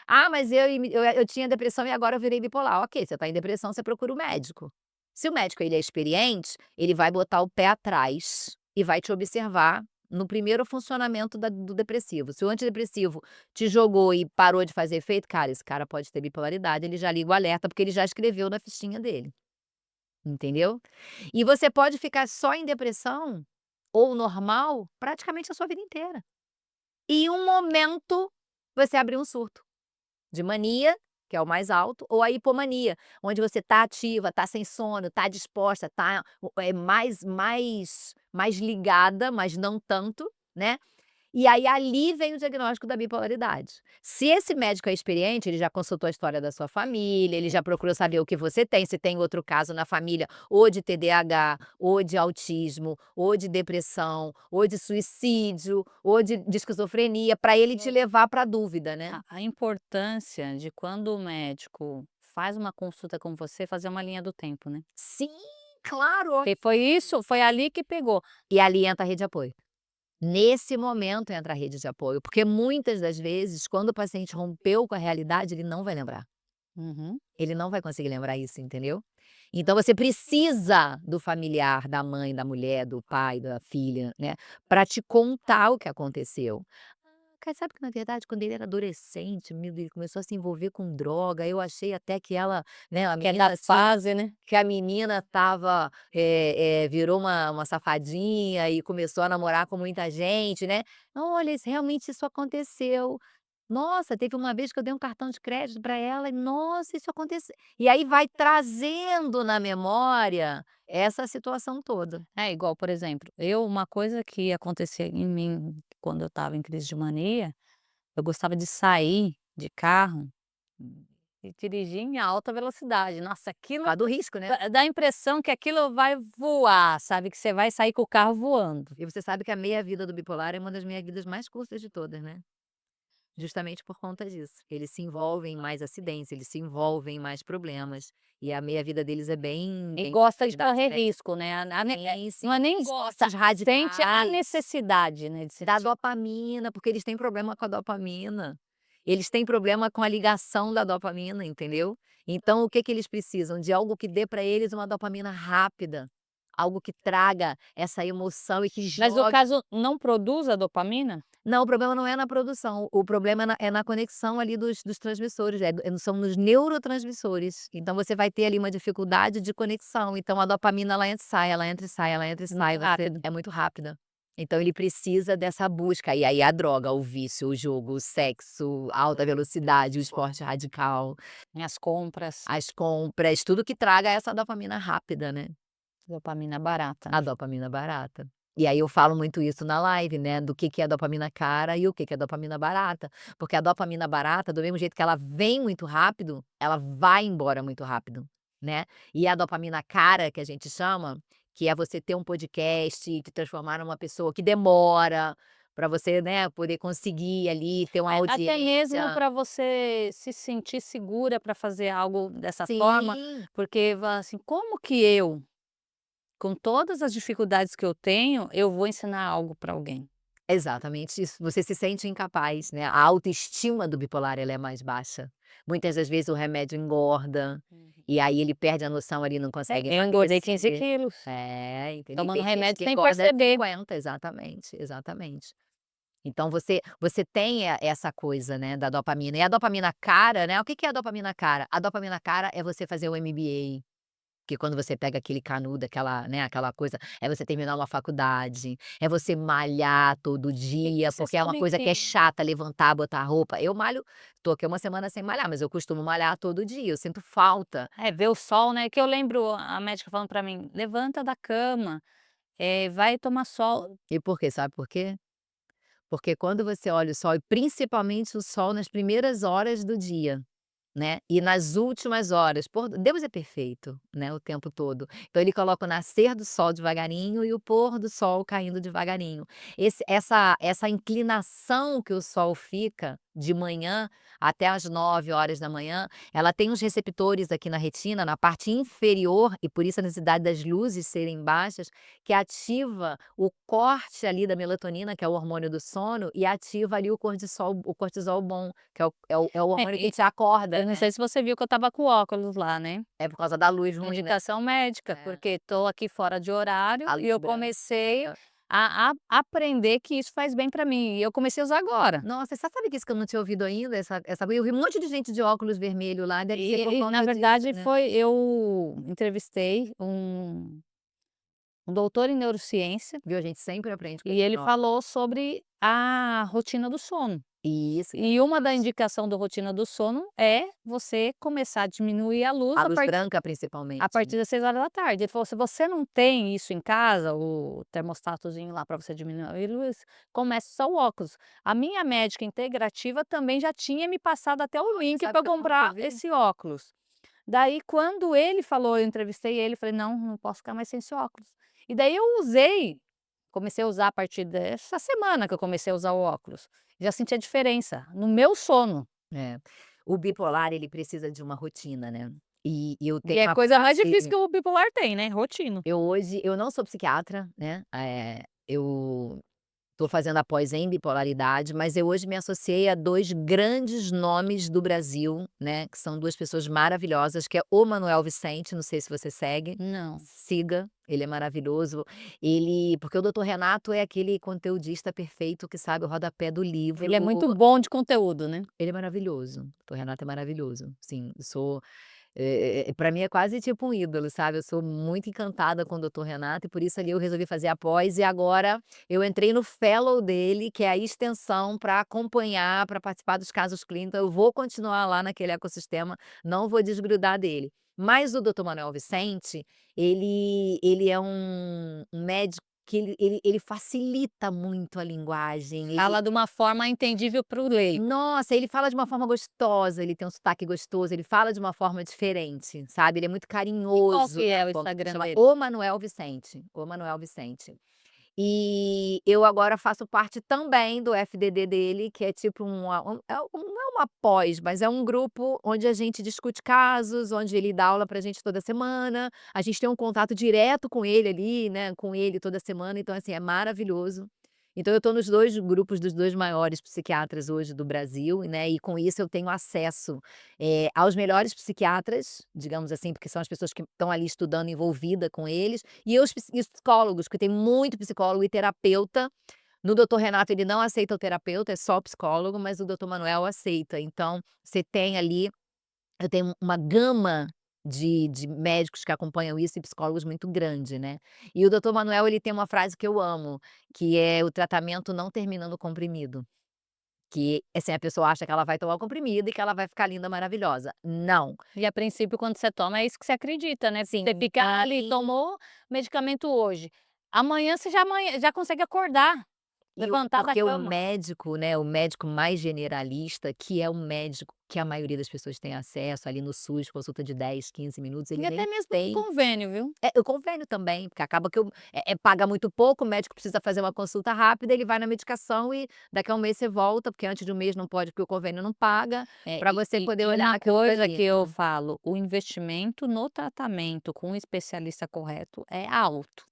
"Ah, mas eu tinha depressão e agora eu virei bipolar". Ok, você está em depressão, você procura o médico. Se o médico ele é experiente, ele vai botar o pé atrás e vai te observar no primeiro funcionamento do depressivo. Se o antidepressivo te jogou e parou de fazer efeito, cara, esse cara pode ter bipolaridade, ele já liga o alerta, porque ele já escreveu na fichinha dele, entendeu? E você pode ficar só em depressão ou normal praticamente a sua vida inteira. E em um momento você abrir um surto. De mania, que é o mais alto, ou a hipomania, onde você tá ativa, tá sem sono, tá disposta, tá mais ligada, mas não tanto, né. E aí ali vem o diagnóstico da bipolaridade. Se esse médico é experiente, ele já consultou a história da sua família, ele já procurou saber o que você tem, se tem outro caso na família, ou de TDAH, ou de autismo, ou de depressão, ou de suicídio, ou de esquizofrenia, para ele te levar pra dúvida, né. A importância de quando o médico faz uma consulta com você, fazer uma linha do tempo, né. Sim, claro. Porque foi isso, foi ali que pegou. E ali entra a rede de apoio. Nesse momento entra a rede de apoio, porque muitas das vezes, quando o paciente rompeu com a realidade, ele não vai lembrar. Uhum. Ele não vai conseguir lembrar isso, entendeu? Então você precisa do familiar, da mãe, da mulher, do pai, da filha, né, para te contar o que aconteceu. Cara, sabe que na verdade quando ele era adolescente, meu Deus, ele começou a se envolver com droga, eu achei até que ela, né, a Que é da menina tinha fase, né. que a menina estava, virou uma safadinha e começou a namorar com muita gente, né. Olha, realmente isso aconteceu. Nossa, teve uma vez que eu dei um cartão de crédito para ela e nossa, isso aconteceu. E aí vai trazendo na memória essa situação toda. É igual, por exemplo, uma coisa que acontecia em mim quando eu estava em crise de mania, eu gostava de sair de carro e dirigir em alta velocidade. Nossa, Por aquilo causa do risco, né. dá a impressão que aquilo vai voar, sabe, que você vai sair com o carro voando. E você sabe que a meia-vida do bipolar é uma das meia-vidas mais curtas de todas, né. Justamente por conta disso. Eles se envolvem em mais acidentes, eles se envolvem em mais problemas, e a meia-vida deles é E bem gosta de correr né. risco, né, Sim, sim. não é nem gosta, Esportes sente a radicais. necessidade, né, de se Da dopamina, porque eles têm problema com a dopamina. Eles têm problema com a ligação da dopamina, entendeu. Então o que que eles precisam? De algo que dê para eles uma dopamina rápida, algo que traga essa emoção e que mas no jogue. caso não produz a dopamina? Não, o problema não é na produção, o problema é na conexão ali dos transmissores, são nos neurotransmissores. Então você vai ter ali uma dificuldade de conexão, então a dopamina ela entra e sai, ela entra e sai, ela entra e Muito sai, você rápido. é muito rápida. Então ele precisa dessa busca, e aí a droga, o vício, o jogo, o sexo, a alta velocidade, o esporte radical, As compras, as compras, tudo que traga essa dopamina rápida, né, dopamina barata. a dopamina barata. E aí eu falo muito isso na live, né, do que é a dopamina cara e o que é a dopamina barata, porque a dopamina barata, do mesmo jeito que ela vem muito rápido, ela vai embora muito rápido, né. E a dopamina cara, que a gente chama, que é você ter um podcast, te transformar numa pessoa que demora para você, né, poder conseguir ali ter uma Até mesmo audiência. para você se sentir segura para fazer algo dessa forma, Sim. porque fala assim: "Como que eu, com todas as dificuldades que eu tenho, eu vou ensinar algo para alguém?". Exatamente isso, você se sente incapaz, né, a autoestima do bipolar ela é mais baixa. Muitas das vezes o remédio engorda, Uhum. e aí ele perde a noção ali, não consegue Eu engordei 15 emagrecer. quilos, É, entendeu. E tomando tem gente remédio que sem engorda perceber. 50, exatamente, exatamente. Então você tem essa coisa, né, da dopamina. E a dopamina cara, né, o que que é a dopamina cara? A dopamina cara é você fazer o MBA. Que quando você pega aquele canudo, aquela, né, aquela coisa, é você terminar uma faculdade, é você malhar todo dia, Você porque é uma sabe coisa que é que chata levantar, botar roupa. Eu malho, tô aqui uma semana sem malhar, mas eu costumo malhar todo dia, eu sinto falta. ver o sol, né, que eu lembro a médica falando para mim: "Levanta da cama, vai tomar sol". E por quê? Sabe por quê? Porque quando você olha o sol, e principalmente o sol nas primeiras horas do dia, né, e nas últimas horas, Deus é perfeito, né, o tempo todo. Então ele coloca o nascer do sol devagarinho e o pôr do sol caindo devagarinho. Essa inclinação que o sol fica de manhã até às 9 horas da manhã, ela tem uns receptores aqui na retina, na parte inferior, e por isso a necessidade das luzes serem baixas, que ativa o corte ali da melatonina, que é o hormônio do sono, e ativa ali o cortisol bom, que é o É, hormônio que e te acorda, eu não né. sei se você viu que eu estava com óculos lá, né. É por causa da luz ruim, né. Indicação médica, É, porque estou aqui fora de horário a e luz eu comecei branca. a aprender que isso faz bem para mim, e eu comecei a usar agora. Nossa, você sabe que isso que eu não tinha ouvido ainda, essa eu vi um monte de gente de óculos vermelho lá, deve ser por E na conta disso, verdade né. foi eu entrevistei um doutor em neurociência, Viu, a gente sempre aprende com e esse ele nome. falou sobre a rotina do sono. Isso, que é E uma da importante. indicação da rotina do sono é você começar a diminuir a luz A luz branca principalmente, a né. partir das 6 horas da tarde. Ele falou: "Se você não tem isso em casa, o termostatozinho lá para você diminuir a luz, comece só o óculos". A minha médica integrativa também já tinha me passado até o Você link sabe para que eu nunca comprar vi? esse óculos. Daí quando ele falou, eu entrevistei ele, falei: "Não, não posso ficar mais sem esse óculos". E daí eu usei, comecei a usar a partir dessa semana que eu comecei a usar o óculos. Já senti a diferença no meu sono, É. O bipolar ele precisa de uma rotina, né. E eu que tenho é a a coisa mais difícil frase. que o bipolar tem, né, rotina. Eu não sou psiquiatra, né, eu estou fazendo a pós em bipolaridade, mas eu hoje me associei a 2 grandes nomes do Brasil, né, que são 2 pessoas maravilhosas, que é o Manuel Vicente, não sei se você segue, Não. siga, ele é maravilhoso. Porque o doutor Renato é aquele conteudista perfeito que sabe o rodapé do livro. Ele é muito bom de conteúdo, né. Ele é maravilhoso, o doutor Renato é maravilhoso, sim, pra mim é quase tipo um ídolo, sabe, eu sou muito encantada com o doutor Renato e por isso ali eu resolvi fazer a pós e agora eu entrei no fellow dele, que é a extensão para acompanhar, para participar dos casos clínicos, eu vou continuar lá naquele ecossistema, não vou desgrudar dele. Mas o doutor Manuel Vicente, ele é um médico que ele facilita muito a linguagem, ele Fala de uma forma entendível para o leigo. nossa, ele fala de uma forma gostosa, ele tem um sotaque gostoso, ele fala de uma forma diferente, sabe, ele é muito E qual carinhoso que na é o forma Instagram chama dele? O Manuel Vicente, O Manuel Vicente. E eu agora faço parte também do FDD dele, que é tipo não é uma pós, mas é um grupo onde a gente discute casos, onde ele dá aula pra gente toda semana, a gente tem um contato direto com ele ali, né, com ele toda semana, então assim, é maravilhoso. Então eu estou nos 2 grupos dos 2 maiores psiquiatras hoje do Brasil, né, e com isso eu tenho acesso, aos melhores psiquiatras, digamos assim, porque são as pessoas que estão ali estudando, envolvida com eles, e os psicólogos, que tem muito psicólogo e terapeuta. No doutor Renato ele não aceita o terapeuta, é só psicólogo, mas o doutor Manuel aceita. Então, você tem ali eu tenho uma gama de médicos que acompanham isso e psicólogos muito grande, né. E o doutor Manuel, ele tem uma frase que eu amo, que é: "O tratamento não termina no comprimido". Que, assim, a pessoa acha que ela vai tomar o comprimido e que ela vai ficar linda, maravilhosa. Não. E a princípio quando você toma é isso que você acredita, né, Sim, você fica ali, tomou medicamento hoje, amanhã já consegue acordar, levantar da porque o cama. médico, né, o médico mais generalista, que é o médico que a maioria das pessoas tem acesso ali no SUS, consulta de 10, 15 minutos, ele E até nem mesmo no tem. convênio, viu. O convênio também, porque acaba que paga muito pouco, o médico precisa fazer uma consulta rápida, ele vai na medicação e daqui a um mês você volta, porque antes de um mês não pode, porque o convênio não paga, É, para e você e poder e olhar uma aquilo coisa dali. que eu falo, o investimento no tratamento com um especialista correto é alto.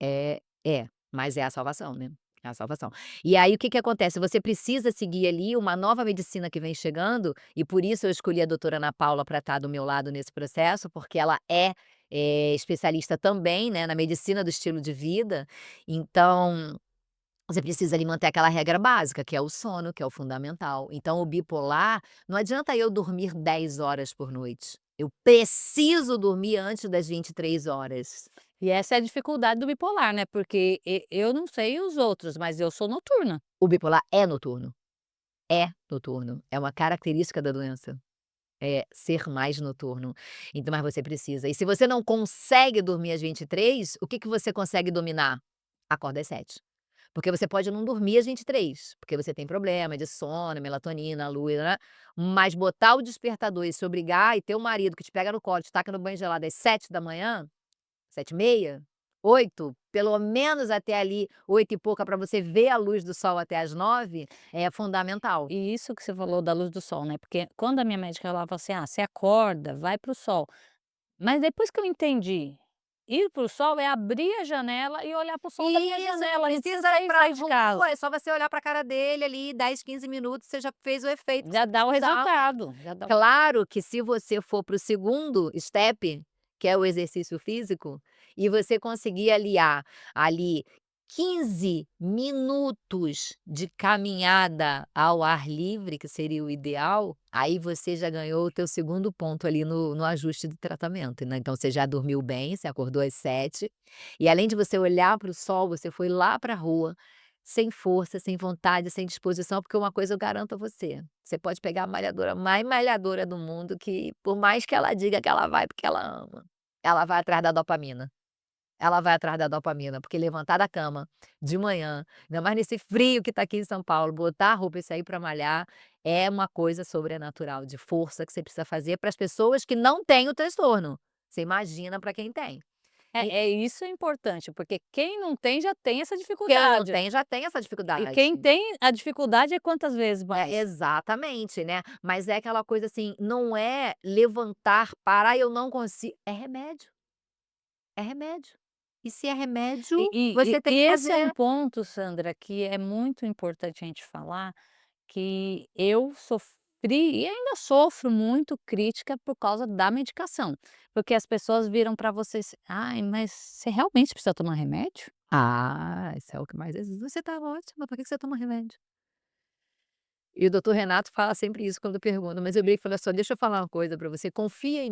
Mas é a salvação, né, é a salvação. E aí o que que acontece, você precisa seguir ali uma nova medicina que vem chegando, e por isso eu escolhi a doutora Ana Paula para estar do meu lado nesse processo, porque ela é especialista também, né, na medicina do estilo de vida, então você precisa ali manter aquela regra básica, que é o sono, que é o fundamental. Então o bipolar, não adianta eu dormir 10 horas por noite, eu preciso dormir antes das 23 horas. E essa é a dificuldade do bipolar, né, porque eu não sei os outros, mas eu sou noturna. O bipolar é noturno, é uma característica da doença, é ser mais noturno. Então, mas você precisa. E se você não consegue dormir às 23, o que que você consegue dominar? Acorda às 7. Porque você pode não dormir às 23, porque você tem problema de sono, melatonina, luz, né, mas botar o despertador e se obrigar e ter um marido que te pega no colo, te taca no banho gelado às 7 da manhã, 7h30, 8, pelo menos até ali 8 e pouca para você ver a luz do sol até às 9, é fundamental. E isso que você falou da luz do sol, né, porque quando a minha médica ela falava assim: "Ah, você acorda, vai para o sol", mas depois que eu entendi, ir para o sol é abrir a janela e olhar para o sol da minha Isso, não janela, não precisa precisa ir ir pra sair de casa. rua, é só você olhar pra cara dele ali 10, 15 minutos, você já fez o efeito que Já você dá o precisava. resultado, já dá o Claro que se você for para o segundo step, que é o exercício físico, e você conseguir aliar ali 15 minutos de caminhada ao ar livre, que seria o ideal, aí você já ganhou o teu segundo ponto ali no ajuste do tratamento, né. Então você já dormiu bem, você acordou às 7, e além de você olhar para o sol, você foi lá para a rua, sem força, sem vontade, sem disposição, porque uma coisa eu garanto a você, você pode pegar a malhadora mais malhadora do mundo que, por mais que ela diga que ela vai porque ela ama, ela vai atrás da dopamina. Ela vai atrás da dopamina, porque levantar da cama de manhã, ainda mais nesse frio que tá aqui em São Paulo, botar a roupa e sair para malhar, é uma coisa sobrenatural de força que você precisa fazer para as pessoas que não têm o transtorno. Você imagina para quem tem. é isso é importante, porque quem não tem já tem essa Quem não dificuldade, tem já tem essa e dificuldade. quem tem a dificuldade é quantas vezes É, mais? exatamente, né. Mas é aquela coisa assim, não é levantar, parar, eu não consigo, é remédio, é remédio. E se é E remédio, e e você tem e que esse é um fazer. ponto, Sandra, que é muito importante a gente falar, que eu sofri e ainda sofro muito crítica por causa da medicação, porque as pessoas viram para você assim: "Ai, mas você realmente precisa tomar remédio?". Ah, isso é o que mais existe. "Você tá ótima, por que que você toma remédio?". E o doutor Renato fala sempre isso quando pergunta, mas eu brinco e falo: "Olha só, deixa eu falar uma coisa pra você, confia em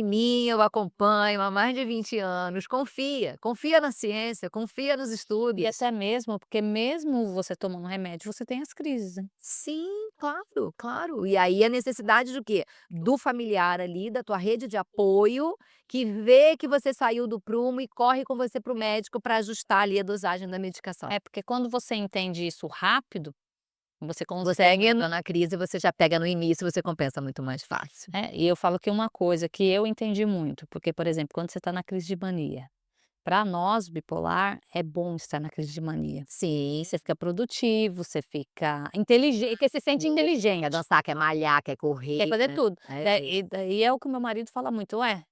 mim, eu acompanho há mais de 20 anos, confia na ciência, confia nos E estudos". até mesmo porque mesmo você tomando remédio, você tem as crises, né. Sim, claro, claro. E aí a necessidade do quê? Do familiar ali, da tua rede de apoio, que vê que você saiu do prumo e corre com você para o médico para ajustar ali a dosagem da medicação. É, porque quando você entende isso rápido, você Você consegue entra na crise, você já pega no início, você compensa muito mais fácil. e eu falo que uma coisa que eu entendi muito, porque, por exemplo, quando você está na crise de mania, para nós bipolar, é bom estar na crise de mania. Sim, Você fica produtivo, você fica inteligente, porque se sente sim. Quer inteligente, dançar, quer malhar, quer quer correr, fazer né. tudo. É Né, isso. e daí é o que o meu marido fala muito: "Ué,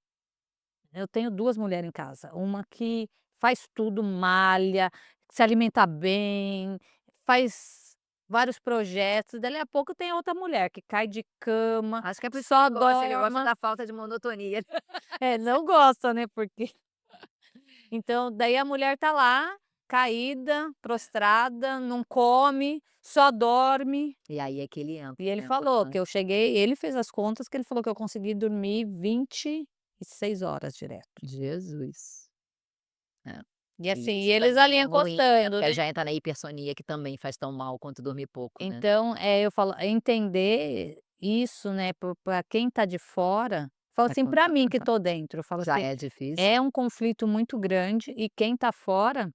eu tenho 2 mulheres em casa, uma que faz tudo, malha, se alimenta bem, faz vários projetos, dali a pouco tem outra mulher que cai de cama, Acho que é por isso que só ele gosta dorme". da falta de monotonia. É, não gosta, né, porque então daí a mulher tá lá, caída, prostrada, não come, só dorme. E aí é que ele entra, E ele né, falou que importante. eu cheguei ele fez as contas que ele falou que eu consegui dormir 26 horas direto. Jesus. É. E E assim, e isso eles também ali é ruim, né, encostando, porque né. já entra na hipersonia que também faz tão mal quanto dormir pouco, né. Então, eu falo entender isso, né, pra quem tá de fora, falo É assim, pra mim que tô dentro, eu falo já assim, é difícil. é um conflito muito grande e quem tá fora,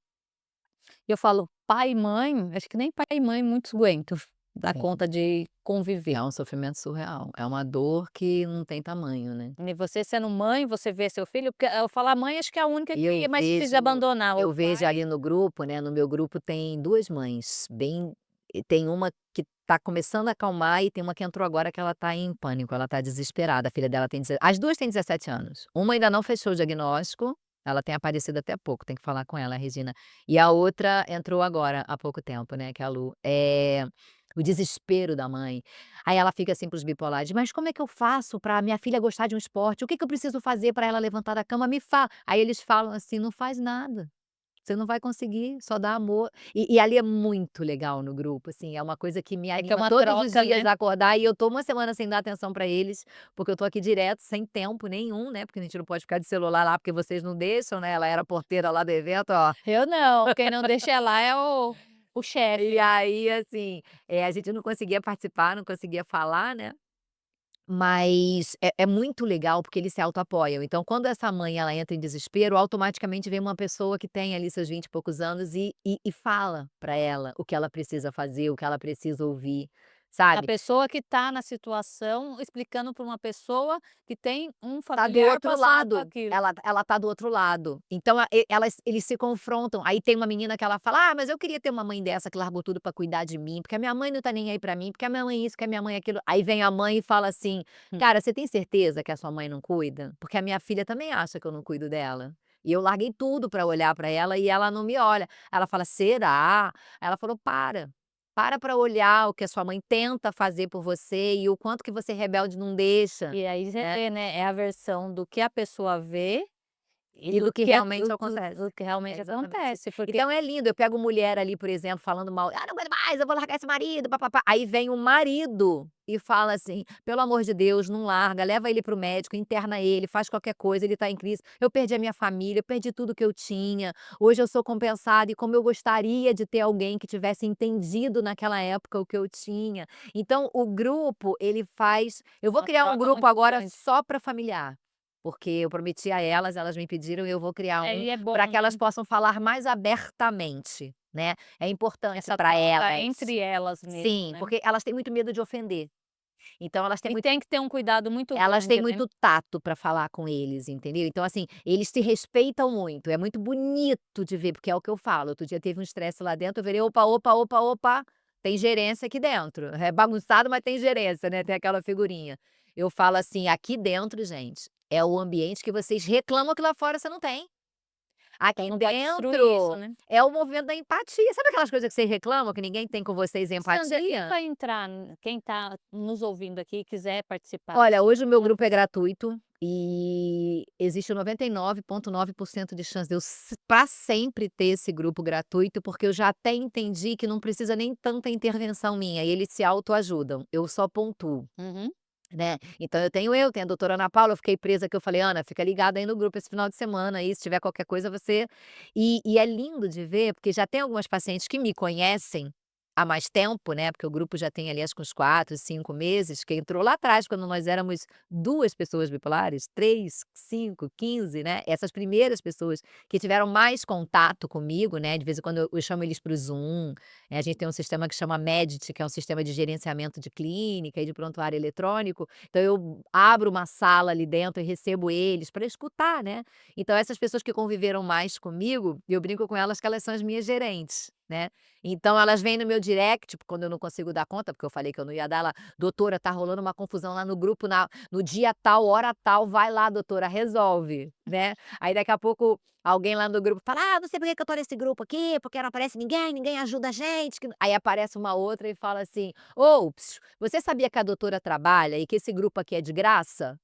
eu falo, pai e mãe, acho que nem pai e mãe muitos aguentam dar É. conta de conviver. É um sofrimento surreal, é uma dor que não tem tamanho, né. E você sendo mãe, você vê seu filho porque eu falo a mãe acho que é a única E que é mais difícil de abandonar, o eu vejo pai ali no grupo, né, no meu grupo tem 2 mães, tem uma que tá começando a acalmar e tem uma que entrou agora que ela tá em pânico, ela tá desesperada, a filha dela tem as 2 têm 17 anos. Uma ainda não fechou o diagnóstico, ela tem aparecido até pouco, tem que falar com ela, a Regina. E a outra entrou agora há pouco tempo, né, que é a Lu. O desespero da mãe. Aí ela fica assim para os bipolares: "Mas como é que eu faço para minha filha gostar de um esporte? O que que eu preciso fazer para ela levantar da cama? Me fala". Aí eles falam assim: "Não faz nada, você não vai conseguir, só dá amor". E ali é muito legal no grupo, assim, é uma coisa que me é que é anima uma todos os troca, dias né. a acordar e eu tô uma semana sem dar atenção para eles, porque eu tô aqui direto, sem tempo nenhum, né, porque a gente não pode ficar de celular lá, porque vocês não deixam, né, ela era a porteira lá do evento, ó. Eu não, quem não deixa lá é o chefe E lá. aí, assim, a gente não conseguia participar, não conseguia falar, né. Mas é muito legal, porque eles se autoapoiam. Então, quando essa mãe ela entra em desespero, automaticamente vem uma pessoa que tem ali seus 20 e poucos anos e fala para ela o que ela precisa fazer, o que ela precisa ouvir, A sabe. pessoa que está na situação explicando para uma pessoa que tem um Tá do familiar outro passando por lado, aquilo. ela tá do outro lado. Então eles se confrontam, aí tem uma menina que ela fala: "Ah, mas eu queria ter uma mãe dessa que largou tudo pra cuidar de mim, porque a minha mãe não tá nem aí pra mim, porque a minha mãe isso, que a minha mãe aquilo". Aí vem a mãe e fala assim: Hum. "Cara, você tem certeza que a sua mãe não cuida? Porque a minha filha também acha que eu não cuido dela. E eu larguei tudo pra olhar pra ela e ela não me olha". Ela fala: "Será?". Aí ela falou: Para pra olhar o que a sua mãe tenta fazer por você e o quanto que você rebelde não deixa, E aí você né". vê, né, é a versão do que a pessoa vê e E do do que que é realmente acontece. do que É, realmente exatamente. acontece, porque Então é lindo, eu pego mulher ali, por exemplo, falando mal: "Ah, não aguento mais, eu vou largar esse marido, pá-pá-pá". Aí vem o marido e fala assim: "Pelo amor de Deus, não larga, leva ele para o médico, interna ele, faz qualquer coisa, ele tá em crise. Eu perdi a minha família, eu perdi tudo que eu tinha, hoje eu sou compensado e como eu gostaria de ter alguém que tivesse entendido naquela época o que eu tinha". Então o grupo, ele faz eu vou uma criar um troca grupo muito agora grande. só para familiar. Porque eu prometi a elas, elas me pediram e eu vou criar um, Aí é bom, para que elas né, possam falar mais abertamente, né. É importante essa para troca elas. entre elas mesmo, Sim, né. porque elas têm muito medo de ofender. Então E tem que ter um cuidado muito elas têm grande, né. muito tato para falar com eles, entendeu. Então, assim, eles se respeitam muito, é muito bonito de ver, porque é o que eu falo, outro dia teve um estresse lá dentro, eu virei: "Opa, opa, opa, opa, tem gerência aqui dentro". É bagunçado, mas tem gerência, né, tem aquela figurinha. Eu falo assim: "Aqui dentro, gente, é o ambiente que vocês reclamam que lá fora você não tem. Então Aqui não pode destruir isso, dentro né. é o movimento da empatia". Sabe aquelas coisas que vocês reclamam que ninguém tem com vocês Sandra, e empatia? para entrar quem está nos ouvindo aqui e quiser participar, Olha, hoje o meu como grupo é gratuito e existe 99,9% de chance de eu pra sempre ter esse grupo gratuito, porque eu já até entendi que não precisa nem tanta intervenção minha, e eles se autoajudam, eu só pontuo, uhum. né. Então eu tenho a doutora Ana Paula, eu fiquei presa que eu falei: "Ana, fica ligada aí no grupo esse final de semana aí, se tiver qualquer coisa você". E é lindo de ver, porque já tem algumas pacientes que me conhecem há mais tempo, né, porque o grupo já tem ali acho que uns 4, 5 meses, que entrou lá atrás quando nós éramos 2 pessoas bipolares, 3, 5, 15, né, essas primeiras pessoas que tiveram mais contato comigo, né, de vez em quando eu chamo eles para o Zoom, a gente tem um sistema que chama Medit, que é um sistema de gerenciamento de clínica e de prontuário eletrônico, então eu abro uma sala ali dentro e recebo eles para escutar, né. Então essas pessoas que conviveram mais comigo, eu brinco com elas que elas são as minhas gerentes, né. Então elas vêm no meu direct, tipo, quando eu não consigo dar conta, porque eu falei que eu não ia dar, ela: "Doutora, tá rolando uma confusão lá no grupo no dia tal, hora tal, vai lá doutora, resolve", né. Aí daqui a pouco alguém lá no grupo fala: "Ah, não sei por que que eu tô nesse grupo aqui, porque não aparece ninguém, ninguém ajuda a gente que não". Aí aparece uma outra e fala assim: "Ô, você sabia que a doutora trabalha e que esse grupo aqui é de graça?".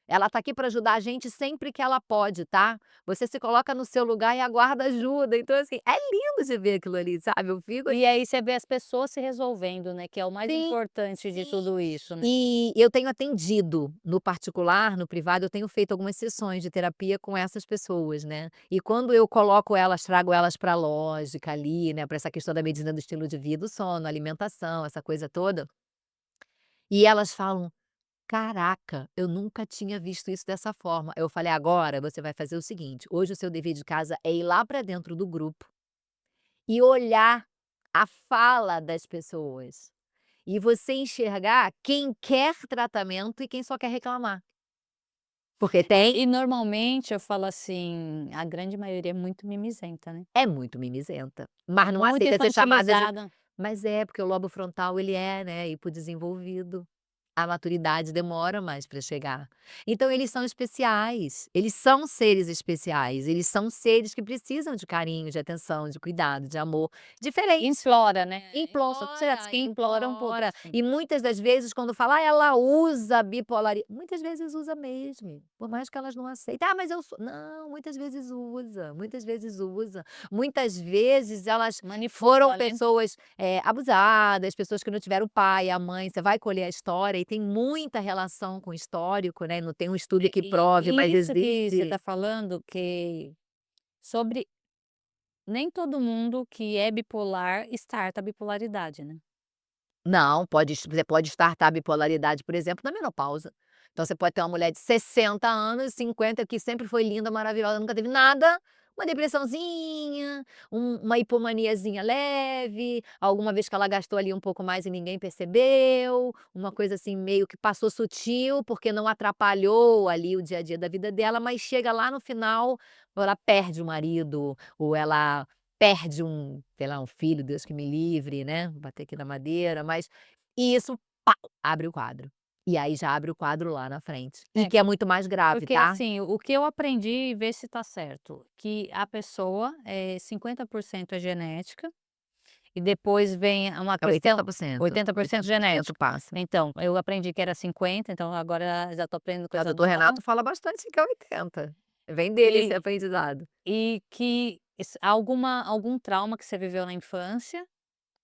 Ela tá aqui para ajudar a gente sempre que ela pode, tá. Você se coloca no seu lugar e aguarda ajuda". Então, assim, é lindo de ver aquilo ali, sabe. Eu fico E aí você vê as pessoas se resolvendo, né, que é o mais assim importante de sim. tudo isso, né. E eu tenho atendido no particular, no privado, eu tenho feito algumas sessões de terapia com essas pessoas, né. E quando eu coloco elas, trago elas para a lógica ali, né, para essa questão da medicina do estilo de vida, o sono, a alimentação, essa coisa toda, e elas falam: "Caraca, eu nunca tinha visto isso dessa forma". Eu falei: "Agora você vai fazer o seguinte, hoje o seu dever de casa é ir lá para dentro do grupo e olhar a fala das pessoas, e você enxergar quem quer tratamento e quem só quer reclamar". Porque tem E normalmente eu falo assim, a grande maioria é muito mimizenta, né. é muito mimizenta, mas não Muito aceita ser chamada de infantilizada. mas é, porque o lobo frontal ele é, né, hipodesenvolvido. A maturidade demora mais para chegar. Então eles são especiais, eles são seres especiais, eles são seres que precisam de carinho, de atenção, de cuidado, de amor, diferente. Implora, né, são certos Implora, que imploram um pouco, implora. assim. E muitas das vezes quando fala: "Ah, ela usa bipolari", muitas vezes usa mesmo, por mais que elas não aceitem. "Ah, mas eu sou", não, muitas vezes usa, muitas vezes usa. Muitas vezes elas foram Manipula, né. pessoas, abusadas, pessoas que não tiveram o pai, a mãe, você vai colher a história e tem muita relação com o histórico, né, não tem um estudo que prove, E mas isso que você existe. está falando, que sobre nem todo mundo que é bipolar starta a bipolaridade, né. Não, você pode startar a bipolaridade, por exemplo, na menopausa. Então você pode ter uma mulher de 60 anos, 50, que sempre foi linda, maravilhosa, nunca teve nada, uma depressãozinha, uma hipomaniazinha leve, alguma vez que ela gastou ali um pouco mais e ninguém percebeu, uma coisa assim meio que passou sutil, porque não atrapalhou ali o dia a dia da vida dela, mas chega lá no final, ou ela perde o marido, ou ela perde sei lá, um filho, Deus que me livre, né, vou bater aqui na madeira, mas e isso, pá, abre o quadro. E aí já abre o quadro lá na frente, e É, que é muito mais grave, porque tá. assim, o que eu aprendi, vê se tá certo, que a pessoa, 50% é genética, e depois vem uma É questão 80%, 80% 80% genética. passa. Então, eu aprendi que era 50, então agora já tô aprendendo O coisa doutor nova. Renato fala bastante que é 80. Vem dele esse E aprendizado. e que algum trauma que você viveu na infância,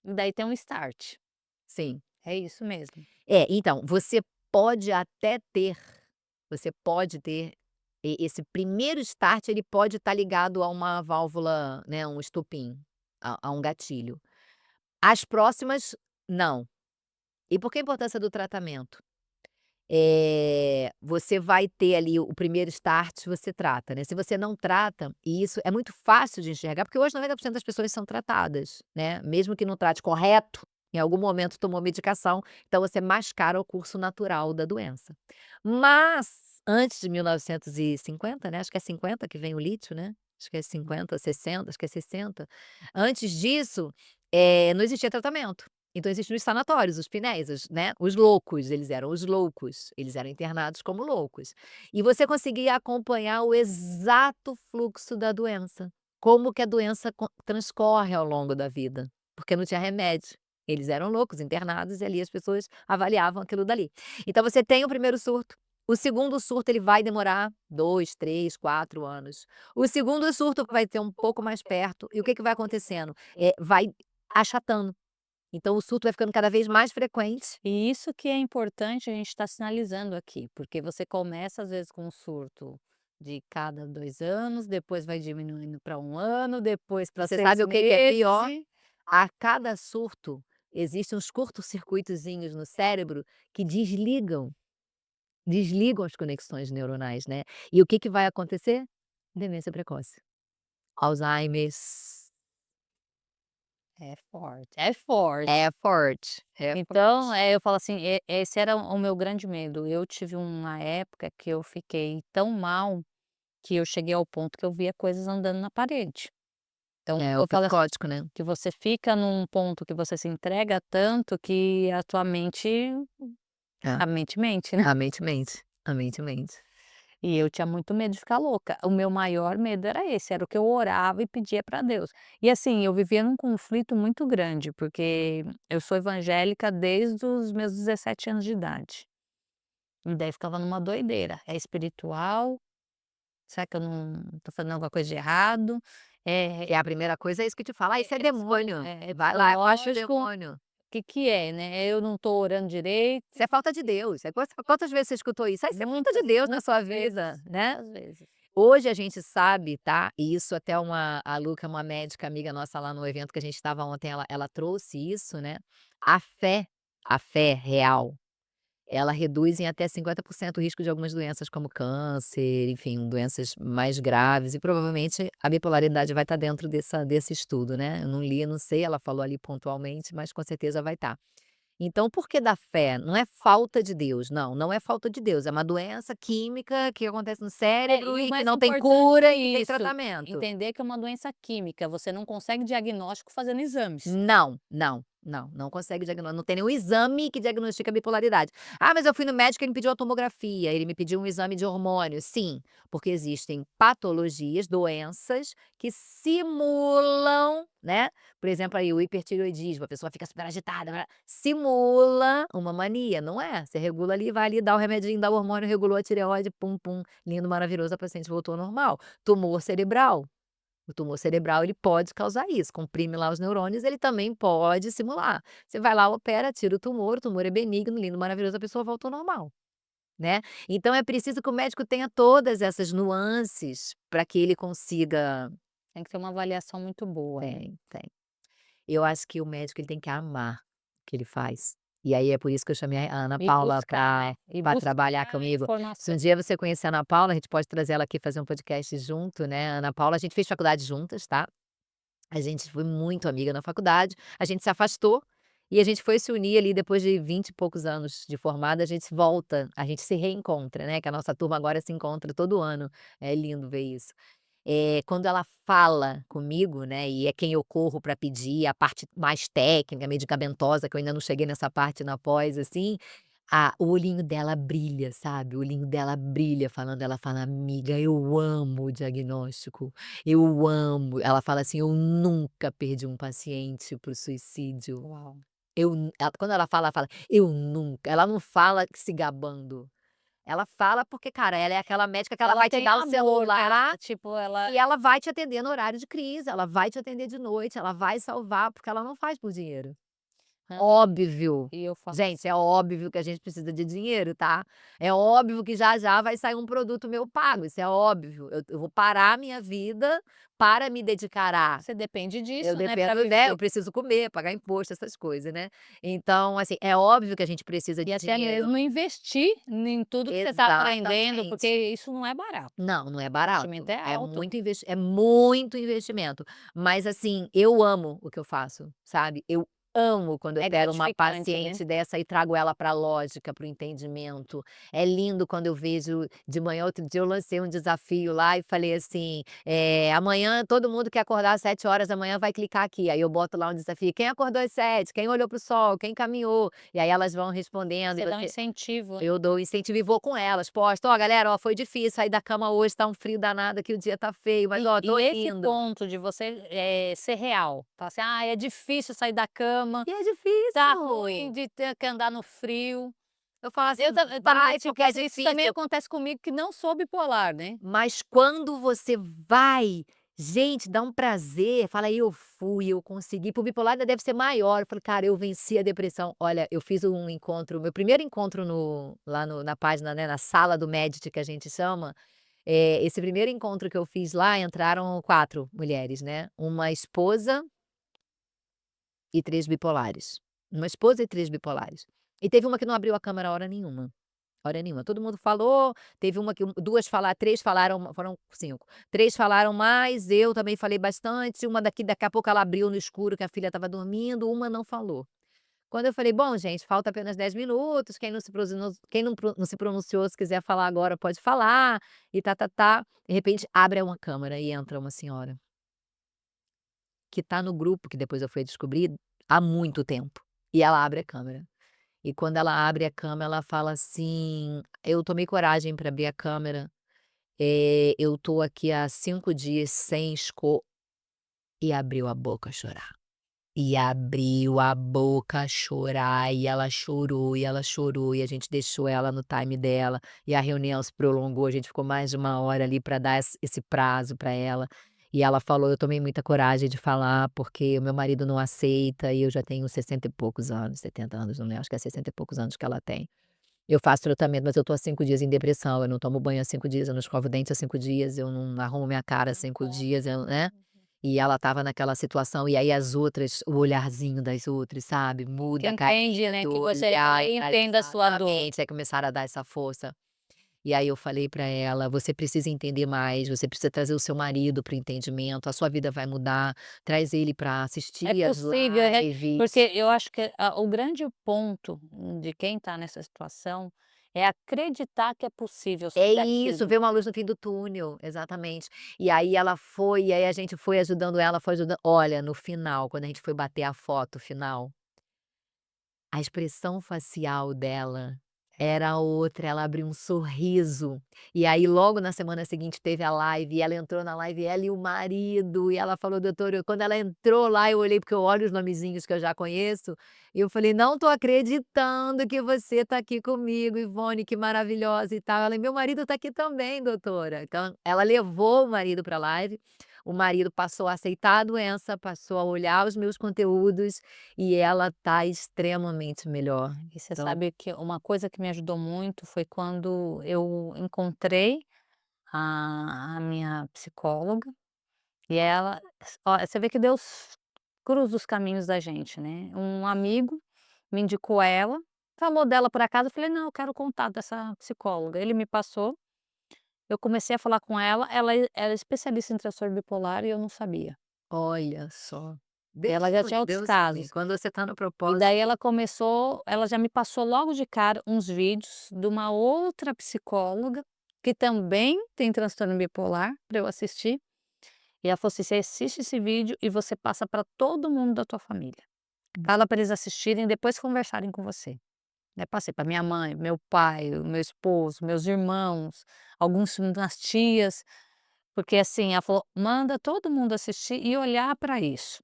e daí tem um start. Sim. É isso mesmo. É, então, pode até ter você pode ter esse primeiro start, ele pode estar ligado a uma válvula, né, um estupim, a um gatilho. As próximas, não. E por que a importância do tratamento? Você vai ter ali o primeiro start, você trata, né, se você não trata, e isso é muito fácil de enxergar, porque hoje 90% das pessoas são tratadas, né, mesmo que não trate correto, em algum momento tomou medicação, então você mascara o curso natural da doença. Mas, antes de 1950, né, acho que é 50 que vem o lítio, né, acho que é 50, 60, acho que é 60. Antes disso, não existia tratamento. Então existiam os sanatórios, os pinéis, né, os loucos, eles eram os loucos, eles eram internados como loucos. E você conseguia acompanhar o exato fluxo da doença, como que a doença transcorre ao longo da vida, porque não tinha remédio. Eles eram loucos, internados, e ali as pessoas avaliavam aquilo dali. Então você tem o primeiro surto, o segundo surto ele vai demorar 2, 3, 4 anos. O segundo surto vai ser um pouco mais perto, e o que que vai acontecendo? Vai achatando. Então o surto vai ficando cada vez mais frequente. E isso que é importante a gente estar sinalizando aqui, porque você começa às vezes com um surto de cada 2 anos, depois vai diminuindo para 1 ano, depois para Você 6 sabe o que que é pior? meses. A cada surto, existem uns curtos-circuitozinhos no cérebro que desligam as conexões neuronais, né. E o que que vai acontecer? Demência precoce, Alzheimer's. É forte, é forte. É forte, é Então, forte. eu falo assim, esse era o meu grande medo. Eu tive uma época que eu fiquei tão mal, que eu cheguei ao ponto que eu via coisas andando na parede. Então, É o eu falo assim, psicótico, né. que você fica num ponto que você se entrega tanto que a tua mente É, a mente mente, né. a mente mente, a mente mente. E eu tinha muito medo de ficar louca. O meu maior medo era esse, era o que eu orava e pedia para Deus. E assim, eu vivia num conflito muito grande, porque eu sou evangélica desde os meus 17 anos de idade. E daí ficava numa doideira, é espiritual? Será que eu não tô fazendo alguma coisa de errado? É a primeira coisa é isso que te fala: "Ah, isso é demônio, É vai lá, eu acho psicológico, o demônio". que é, né? Eu não tô orando direito. Isso é falta de Deus, quantas vezes você escutou isso? "Ah, isso é falta de Muitas, Deus na sua muitas vida", vezes, né. muitas vezes. Hoje a gente sabe, tá, e isso até a Lu, que é uma médica amiga nossa lá no evento que a gente estava ontem, ela trouxe isso, né, a fé a fé real, ela reduz em até 50% o risco de algumas doenças como câncer, enfim, doenças mais graves, e provavelmente a bipolaridade vai estar dentro desse estudo, né. Eu não li, eu não sei, ela falou ali pontualmente, mas com certeza vai estar. Então, por que da fé? Não é falta de Deus, não, não é falta de Deus, é uma doença química que acontece no É, cérebro e o e que mais não tem importante cura é e que tem isso, tratamento. entender que é uma doença química, você não consegue diagnóstico fazendo exames. Não, não, não, não consegue não tem nenhum exame que diagnostica a bipolaridade. "Ah, mas eu fui no médico, ele me pediu a tomografia, ele me pediu um exame de hormônio". Sim, porque existem patologias, doenças que simulam, né, por exemplo, aí o hipertireoidismo, a pessoa fica super agitada, simula uma mania, não é. Você regula ali, vai ali, dá o remedinho, dá o hormônio, regulou a tireoide, pum, pum, lindo, maravilhoso, a paciente voltou ao normal. Tumor cerebral. O tumor cerebral, ele pode causar isso, comprime lá os neurônios, ele também pode simular. Você vai lá, opera, tira o tumor é benigno, lindo, maravilhoso, a pessoa volta ao normal, né. Então é preciso que o médico tenha todas essas nuances para que ele consiga. Tem que ter uma avaliação muito boa, né. Tem. Eu acho que o médico, ele tem que amar o que ele faz. E aí é por isso que eu chamei a Ana E Paula buscar, né, e pra trabalhar buscar comigo. Se informação. um dia você conhecer a Ana Paula, a gente pode trazer ela aqui fazer um podcast junto, né. A Ana Paula, a gente fez faculdade juntas, tá. A gente foi muito amiga na faculdade, a gente se afastou e a gente foi se unir ali depois de 20 e poucos anos de formada, a gente volta, a gente se reencontra, né, que a nossa turma agora se encontra todo ano, é lindo ver isso. Quando ela fala comigo, né, e é quem eu corro para pedir a parte mais técnica, medicamentosa, que eu ainda não cheguei nessa parte na pós, assim, o olhinho dela brilha, sabe, o olhinho dela brilha falando, ela fala: "Amiga, eu amo o diagnóstico, eu amo", ela fala assim: "Eu nunca perdi um paciente para o suicídio, Uau. quando ela fala: "Eu nunca", ela não fala se gabando, ela fala porque, cara, ela é aquela médica que ela Ela vai te tem dar o amor, celular ela tipo, ela e ela vai te atender no horário de crise, ela vai te atender de noite, ela vai salvar, porque ela não faz por dinheiro. hã, Óbvio. e eu falo Gente, é óbvio que a gente precisa de dinheiro, tá. É óbvio que já já vai sair um produto meu pago, isso é óbvio. Eu vou parar a minha vida para me dedicar a. você depende Eu disso, né, pra dependo, né, eu viver. preciso comer, pagar imposto, essas coisas, né. Então, assim, é óbvio que a gente precisa E de até dinheiro. mesmo investir em tudo que você está aprendendo, porque Exatamente. isso não é barato, Não, não é o investimento barato. é alto. É muito investimento. Mas, assim, eu amo o que eu faço, sabe. Eu amo quando eu É pego uma gratificante, né. paciente dessa e trago ela para a lógica, para o entendimento. É lindo quando eu vejo de manhã, outro dia eu lancei um desafio lá e falei assim, "Amanhã todo mundo que acordar às 7 horas da manhã vai clicar aqui". Aí eu boto lá um desafio: "Quem acordou às 7? Quem olhou para o sol? Quem caminhou?". E aí elas vão respondendo e Você dá um você. incentivo, né. Eu dou incentivo e vou com elas, posto: "Ó galera, ó, foi difícil sair da cama hoje, tá um frio danado aqui, o dia tá feio, mas ó, tô E esse indo". ponto de você, ser real, falar assim: "Ah, é difícil sair da cama, E é tá ruim difícil. de ter que andar no frio". Eu falo assim: Eu também, "Vai, tipo porque é assim, isso também difícil". acontece comigo que não sou bipolar, né. Mas quando você vai, gente, dá um prazer, fala: "Eu fui, eu consegui". Para o bipolar ainda deve ser maior, eu falo: "Cara, eu venci a depressão". Olha, eu fiz um encontro, meu primeiro encontro lá na página, né, na sala do Medici que a gente chama. Esse primeiro encontro que eu fiz lá, entraram 4 mulheres, né, uma esposa e 3 bipolares. Uma esposa e 3 bipolares. E teve uma que não abriu a câmera hora nenhuma. Todo mundo falou, teve uma que 2 falaram, 3 falaram, foram 5. 3 falaram mais, eu também falei bastante, uma daqui a pouco ela abriu no escuro que a filha estava dormindo, uma não falou. Quando eu falei: "Bom gente, falta apenas 10 minutos, quem não se pronunciou, se quiser falar agora pode falar, e tá-tá-tá". De repente abre uma câmera e entra uma senhora, que tá no grupo, que depois eu fui descobrir, há muito tempo, e ela abre a câmera. E quando ela abre a câmera, ela fala assim: "Eu tomei coragem para abrir a câmera, eu tô aqui há 5 dias sem esco", e abriu a boca a chorar. E abriu a boca a chorar, e ela chorou, e ela chorou, e a gente deixou ela no time dela, e a reunião se prolongou, a gente ficou mais de 1 hora ali para dar esse prazo para ela. E ela falou: "Eu tomei muita coragem de falar, porque o meu marido não aceita e eu já tenho 60 e poucos anos, 70 anos, não lembro, acho que é 60 e poucos anos que ela tem. Eu faço tratamento, mas eu tô há 5 dias em depressão, eu não tomo banho há 5 dias, eu não escovo dente há 5 dias, eu não arrumo minha cara há Não 5 come. dias, eu", né. Uhum. E ela estava naquela situação, e aí as outras, o olharzinho das outras, sabe, Que muda, carinho entende, né, do que você olhar, também entenda a sua dor. exatamente, aí começaram a dar essa força. E aí eu falei pra ela: "Você precisa entender mais, você precisa trazer o seu marido para o entendimento, a sua vida vai mudar, traz ele pra É assistir as possível, porque lives". eu acho que o grande ponto de quem está nessa situação é acreditar que é possível É sobre isso, aquilo. ver uma luz no fim do túnel, exatamente. E aí ela foi, e aí a gente foi ajudando ela, foi ajudando, olha, no final, quando a gente foi bater a foto final, a expressão facial dela era outra, ela abriu um sorriso. E aí logo na semana seguinte teve a live, e ela entrou na live, ela e o marido, e ela falou: "Doutora", quando ela entrou lá, eu olhei, porque eu olho os nomezinhos que eu já conheço, e eu falei: "Não tô acreditando que você tá aqui comigo, Ivone, que maravilhosa e tal". Ela: "Meu marido tá aqui também, doutora". Então ela levou o marido pra live, o marido passou a aceitar a doença, passou a olhar os meus conteúdos, e ela tá extremamente melhor. E você Então, sabe que uma coisa que me ajudou muito foi quando eu encontrei a minha psicóloga, e ela, você vê que Deus cruza os caminhos da gente, né. Um amigo me indicou ela, falou dela por acaso, eu falei: "Não, eu quero o contato dessa psicóloga". Ele me passou, eu comecei a falar com ela, ela é especialista em transtorno bipolar e eu não sabia. olha só, Ela já tinha outros Deus une, casos. quando você tá no E daí propósito. ela já me passou logo de cara uns vídeos de uma outra psicóloga, que também tem transtorno bipolar, para eu assistir, e ela falou assim: "Você assiste esse vídeo e você passa para todo mundo da tua família. Fala para eles assistirem e depois conversarem com você". Daí passei para minha mãe, meu pai, o meu esposo, meus irmãos, alguns umas tias, porque assim, ela falou: "Manda todo mundo assistir e olhar para isso.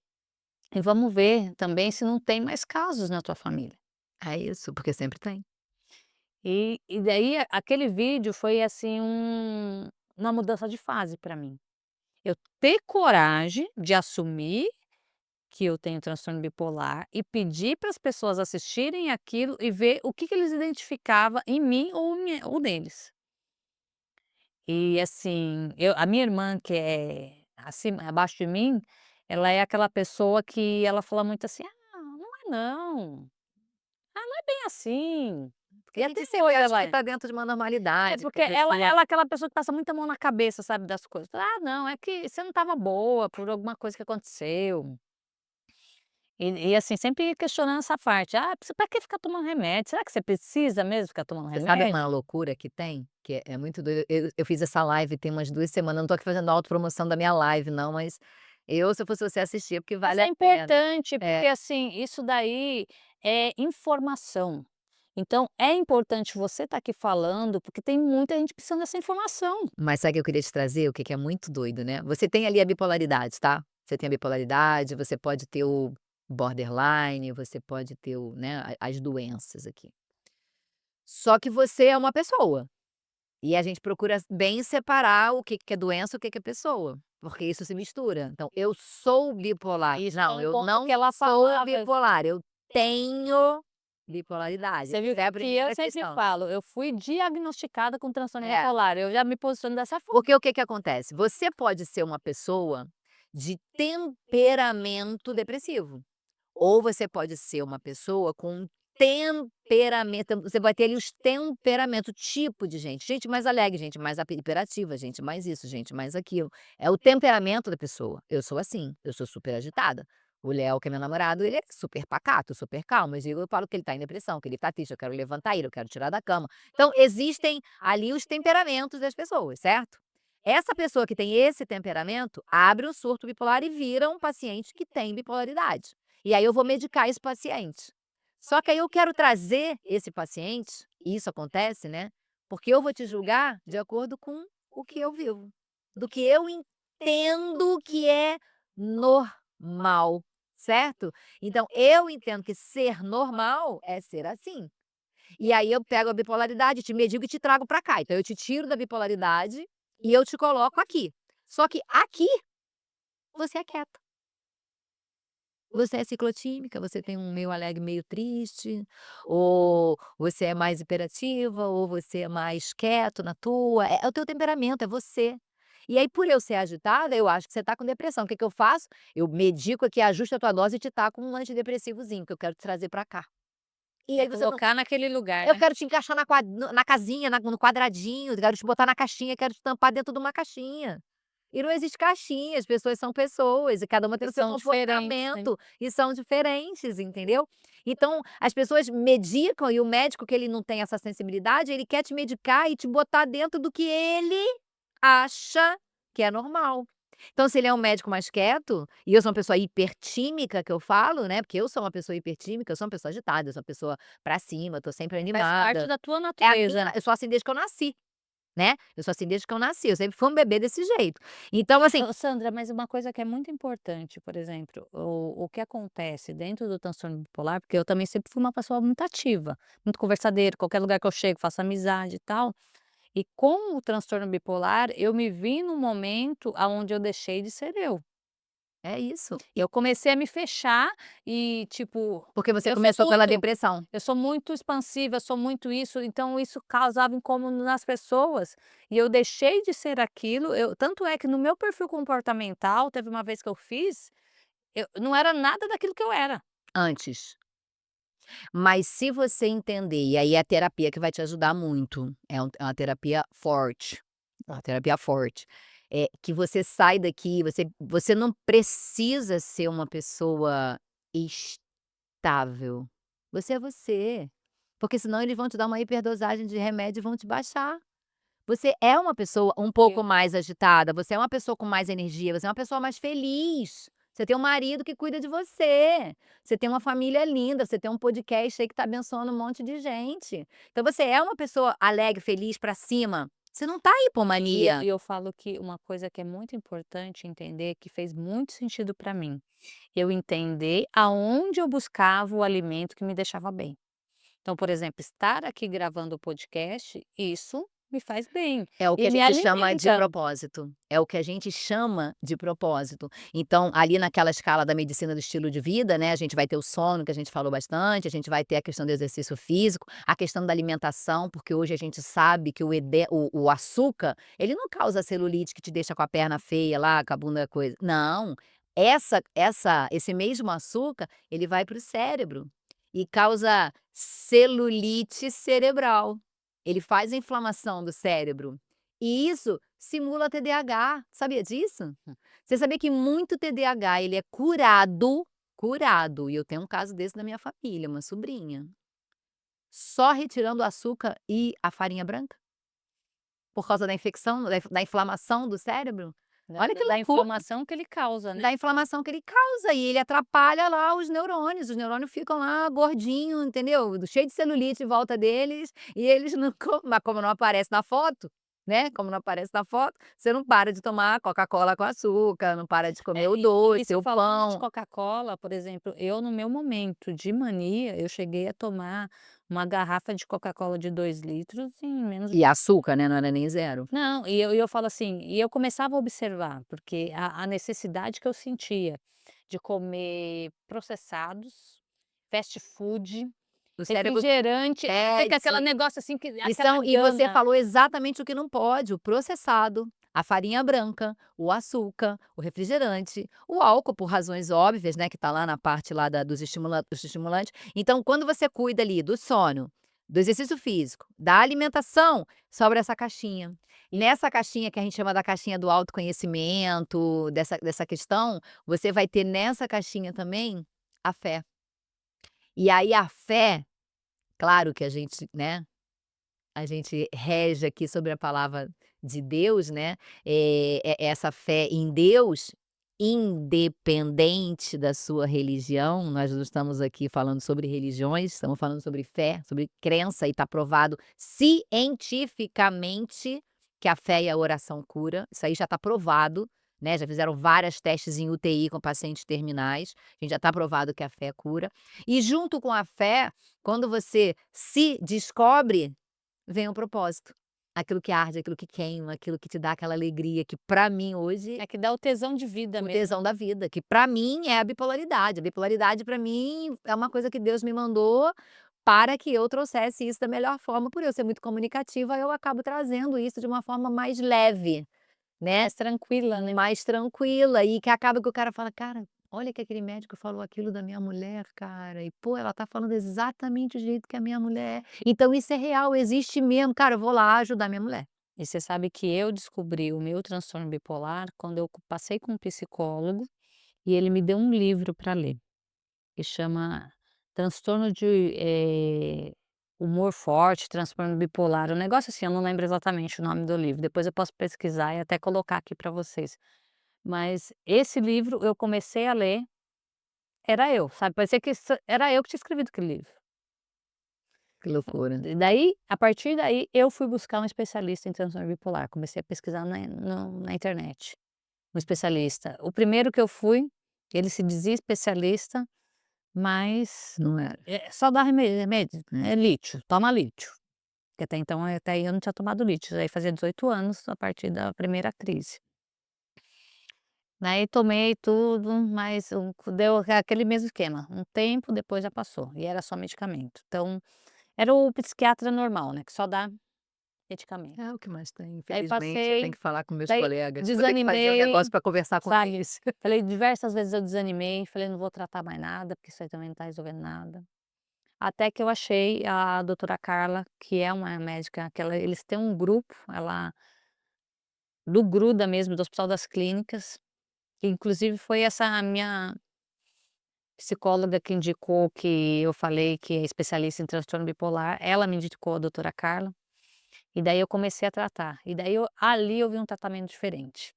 E vamos ver também se não tem mais casos na tua família". É isso, porque sempre tem. E daí aquele vídeo foi assim uma mudança de fase para mim. Eu ter coragem de assumir que eu tenho transtorno bipolar e pedir para as pessoas assistirem aquilo e ver o que que eles identificava em mim ou neles. E assim, a minha irmã que é abaixo de mim, ela é aquela pessoa que ela fala muito assim: "Ah, não é não, não é bem assim". Porque E a até gente sempre hoje acha ela que tá dentro de uma é, normalidade, que porque a pessoa. ela é aquela pessoa que passa muita mão na cabeça, sabe, das coisas. "Ah, não, é que você não estava boa por alguma coisa que aconteceu". E assim, sempre questionando essa parte: "Ah, pra que ficar tomando remédio? Será que você precisa mesmo ficar tomando Você sabe remédio?". uma loucura que tem? Que é muito doido, eu fiz essa live tem umas 2 semanas, não tô aqui fazendo autopromoção da minha live não, mas eu, se eu fosse você, assistia, porque Mas vale é a pena. importante, É. porque assim, isso daí é informação. Então é importante você estar aqui falando, porque tem muita gente precisando dessa informação. Mas sabe o que eu queria te trazer? O que que é muito doido, né, você tem ali a bipolaridade, tá, você tem a bipolaridade, você pode ter o borderline, você pode ter o, né, a as doenças aqui. Só que você é uma pessoa, e a gente procura bem separar o que que é doença, o que que é pessoa, porque isso se mistura. Então, eu sou bipolar. Isso é Não, um eu ponto que não ela sou falava. bipolar, eu tenho bipolaridade, Você viu que febre de eu sempre perfeição. falo, eu fui diagnosticada com transtorno É. bipolar, eu já me posiciono dessa forma. Porque o que que acontece? Você pode ser uma pessoa de temperamento depressivo, ou você pode ser uma pessoa com um temperamento, você vai ter ali os temperamentos, tipo de gente, gente mais alegre, gente mais hiperativa, gente mais isso, gente mais aquilo. É o temperamento da pessoa. Eu sou assim, eu sou super agitada. O Léo, que é meu namorado, ele é super pacato, super calmo, mas eu falo que ele tá em depressão, que ele tá triste, eu quero levantar ele, eu quero tirar da cama. Então existem ali os temperamentos das pessoas, certo? Essa pessoa que tem esse temperamento abre um surto bipolar e vira um paciente que tem bipolaridade. E aí eu vou medicar esse paciente. Só que aí eu quero trazer esse paciente, e isso acontece, né, porque eu vou te julgar de acordo com o que eu vivo, do que eu entendo que é normal certo? Então eu entendo que ser normal é ser assim. E aí eu pego a bipolaridade, te medigo e te trago para cá. Então eu te tiro da bipolaridade e eu te coloco aqui. Só que aqui você é quieta. Você é ciclotímica, você tem um meio alegre, meio triste, ou você é mais hiperativa, ou você é mais quieto na tua, é o teu temperamento, é você. E aí por eu ser agitada, eu acho que você tá com depressão, o que que eu faço? Eu medico aqui, ajusto a tua dose e te taco um antidepressivozinho, que eu quero te trazer pra cá. E aí você não Colocar naquele lugar, eu né. quero te encaixar na casinha, no quadradinho, eu quero te botar na caixinha, quero te tampar dentro de uma caixinha. E não existe caixinha, as pessoas são pessoas e cada uma tem E o seu são diferentes, né. comportamento e são diferentes, entendeu. Então as pessoas medicam e o médico que ele não tem essa sensibilidade, ele quer te medicar e te botar dentro do que ele acha que é normal. Então se ele é um médico mais quieto, e eu sou uma pessoa hipertímica que eu falo, né, porque eu sou uma pessoa hipertímica, eu sou uma pessoa agitada, eu sou uma pessoa pra cima, tô sempre Faz parte animada. da tua É a minha natureza. eu sou assim desde que eu nasci, né, eu sou assim desde que eu nasci, eu sempre fui um bebê desse jeito. Então assim Ô Sandra, mas uma coisa que é muito importante, por exemplo, o que acontece dentro do transtorno bipolar, porque eu também sempre fui uma pessoa muito ativa, muito conversadeira, qualquer lugar que eu chego faço amizade e tal, e com o transtorno bipolar eu me vi num momento aonde eu deixei de ser eu. é isso. Eu comecei a me fechar e tipo, Porque você eu sou começou pela muito depressão. eu sou muito expansiva, eu sou muito isso, então isso causava incômodo nas pessoas, e eu deixei de ser aquilo, tanto é que no meu perfil comportamental, teve uma vez que eu fiz, eu não era nada daquilo que eu era. Antes. Mas se você entender, e aí é a terapia que vai te ajudar muito, é uma terapia forte, uma terapia forte, que você sai daqui, você não precisa ser uma pessoa estável, você é você, porque senão eles vão te dar uma hiperdosagem de remédio e vão te baixar. Você é uma pessoa um pouco Eu mais agitada, você é uma pessoa com mais energia, você é uma pessoa mais feliz. Você tem um marido que cuida de você, você tem uma família linda, você tem um podcast aí que tá abençoando um monte de gente. Então você é uma pessoa alegre, feliz, pra cima. Você não tá e hipomania. eu falo que uma coisa que é muito importante entender, que fez muito sentido para mim, eu entender aonde eu buscava o alimento que me deixava bem. Então, por exemplo, estar aqui gravando o podcast, isso me faz bem É o que e a me gente chama de alimenta. propósito, é o que a gente chama de propósito. Então, ali naquela escala da medicina do estilo de vida, né, a gente vai ter o sono, que a gente falou bastante, a gente vai ter a questão do exercício físico, a questão da alimentação, porque hoje a gente sabe que o açúcar, ele não causa celulite que te deixa com a perna feia lá, com a bunda coisa. Não, esse mesmo açúcar, ele vai para o cérebro e causa celulite cerebral. Ele faz a inflamação do cérebro. E isso simula TDAH, sabia disso? Você sabia que muito TDAH ele é curado, e eu tenho um caso desse na minha família, uma sobrinha, só retirando o açúcar e a farinha branca, por causa da infecção, da inflamação do cérebro? Da Olha da que da loucura, inflamação que ele causa, né. da inflamação que ele causa e ele atrapalha lá os neurônios ficam lá gordinho, entendeu, cheio de celulite em volta deles, e eles não mas como não aparece na foto, né, como não aparece na foto, você não para de tomar Coca-Cola com açúcar, não para de comer o E doce, você o falando de pão. Coca-Cola, por exemplo, eu no meu momento de mania, eu cheguei a tomar uma garrafa de Coca-Cola de 2 litros em menos E açúcar, né, não era nem zero. não, e eu falo assim, e eu começava a observar, porque a necessidade que eu sentia de comer processados, fast food, O cérebro refrigerante, sabe que aquela pede. negócio assim que E aquela são e você gana. falou exatamente o que não pode, o processado, a farinha branca, o açúcar, o refrigerante, o álcool por razões óbvias, né, que tá lá na parte lá dos estimulantes. Então quando você cuida ali do sono, do exercício físico, da alimentação, sobra essa caixinha. Nessa caixinha que a gente chama da caixinha do autoconhecimento, dessa questão, você vai ter nessa caixinha também a fé. E aí a fé, claro que a gente, né, a gente rege aqui sobre a palavra de Deus, né, essa fé em Deus, independente da sua religião, nós não estamos aqui falando sobre religiões, estamos falando sobre fé, sobre crença e está provado cientificamente que a fé e a oração cura, isso aí já está provado, né, já fizeram vários testes em UTI com pacientes terminais, a gente já está provado que a fé cura. E junto com a fé, quando você se descobre, vem o propósito. Aquilo que arde, aquilo que queima, aquilo que te dá aquela alegria que para mim hoje É que dá o tesão de vida o mesmo. tesão da vida, que para mim é a bipolaridade. A bipolaridade para mim é uma coisa que Deus me mandou para que eu trouxesse isso da melhor forma. Por eu ser muito comunicativa, eu acabo trazendo isso de uma forma mais leve, né, Mais tranquila, né. mais tranquila e que acaba que o cara fala: "Cara, olha que aquele médico falou aquilo da minha mulher, cara, e pô, ela tá falando exatamente o jeito que a minha mulher é. Então isso é real, existe mesmo. Cara, eu vou lá ajudar minha mulher". E você sabe que eu descobri o meu transtorno bipolar quando eu passei com um psicólogo, e ele me deu um livro para ler, que chama Transtorno de, Humor Forte, Transtorno Bipolar, um negócio assim, eu não lembro exatamente o nome do livro, depois eu posso pesquisar e até colocar aqui para vocês. Mas esse livro eu comecei a ler, era eu, sabe, parecia que era eu que tinha escrevido aquele livro. Que loucura. E daí, a partir daí, eu fui buscar um especialista em transtorno bipolar, comecei a pesquisar na internet, um especialista. O primeiro que eu fui, ele se dizia especialista, mas, Não era. só dá remédio, é lítio, toma lítio, porque até então, até aí eu não tinha tomado lítio, aí fazia 18 anos a partir da primeira crise. Daí tomei tudo, mas deu aquele mesmo esquema, um tempo, depois já passou, e era só medicamento. Então, era o psiquiatra normal, né, que só dá medicamento. É o que mais tem, Daí infelizmente, eu tenho passei, que falar com meus daí colegas, vou ter que fazer um desanimei, negócio para conversar com sabe. eles. Falei diversas vezes eu desanimei, falei: "Não vou tratar mais nada, porque isso aí também não tá resolvendo nada". Até que eu achei a doutora Carla, que é uma médica que eles têm um grupo, ela do Gruda mesmo, do Hospital das Clínicas, que inclusive foi essa minha psicóloga que indicou, que eu falei que é especialista em transtorno bipolar, ela me indicou a doutora Carla, e daí eu comecei a tratar, e daí ali eu vi um tratamento diferente.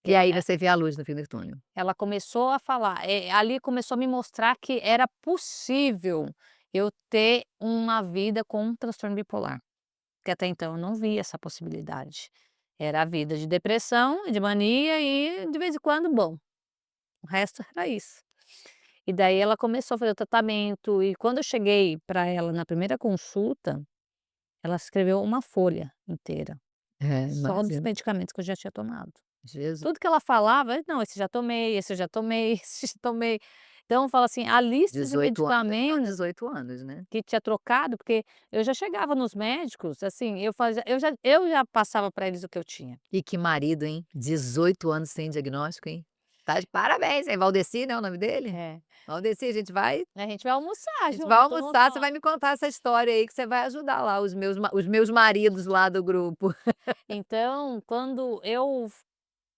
E aí você vê a luz no fim do túnel. Ela começou a falar, ali começou a me mostrar que era possível eu ter uma vida com um transtorno bipolar, porque até então eu não via essa possibilidade. Era a vida de depressão, de mania e de vez em quando bom, o resto era isso. E daí ela começou a fazer o tratamento e quando eu cheguei para ela na primeira consulta, ela escreveu uma folha inteira, É, só dos imagino. medicamentos que eu já tinha tomado. Jesus, Tudo que ela falava: "Não, esse já tomei, esse eu já tomei, esse já tomei". Então fala assim, a lista de 18 anos são medicamentos 18 anos, né. que tinha trocado, porque eu já chegava nos médicos, assim, eu já passava para eles o que eu tinha. E que marido, hein, 18 anos sem diagnóstico, hein. Tá de parabéns, hein, Valdeci, né, o nome dele? É. Valdeci, A gente vai almoçar a gente vai junto, não almoçar, você to vai me contar essa história aí que você vai ajudar lá os meus maridos lá do grupo. Então, quando eu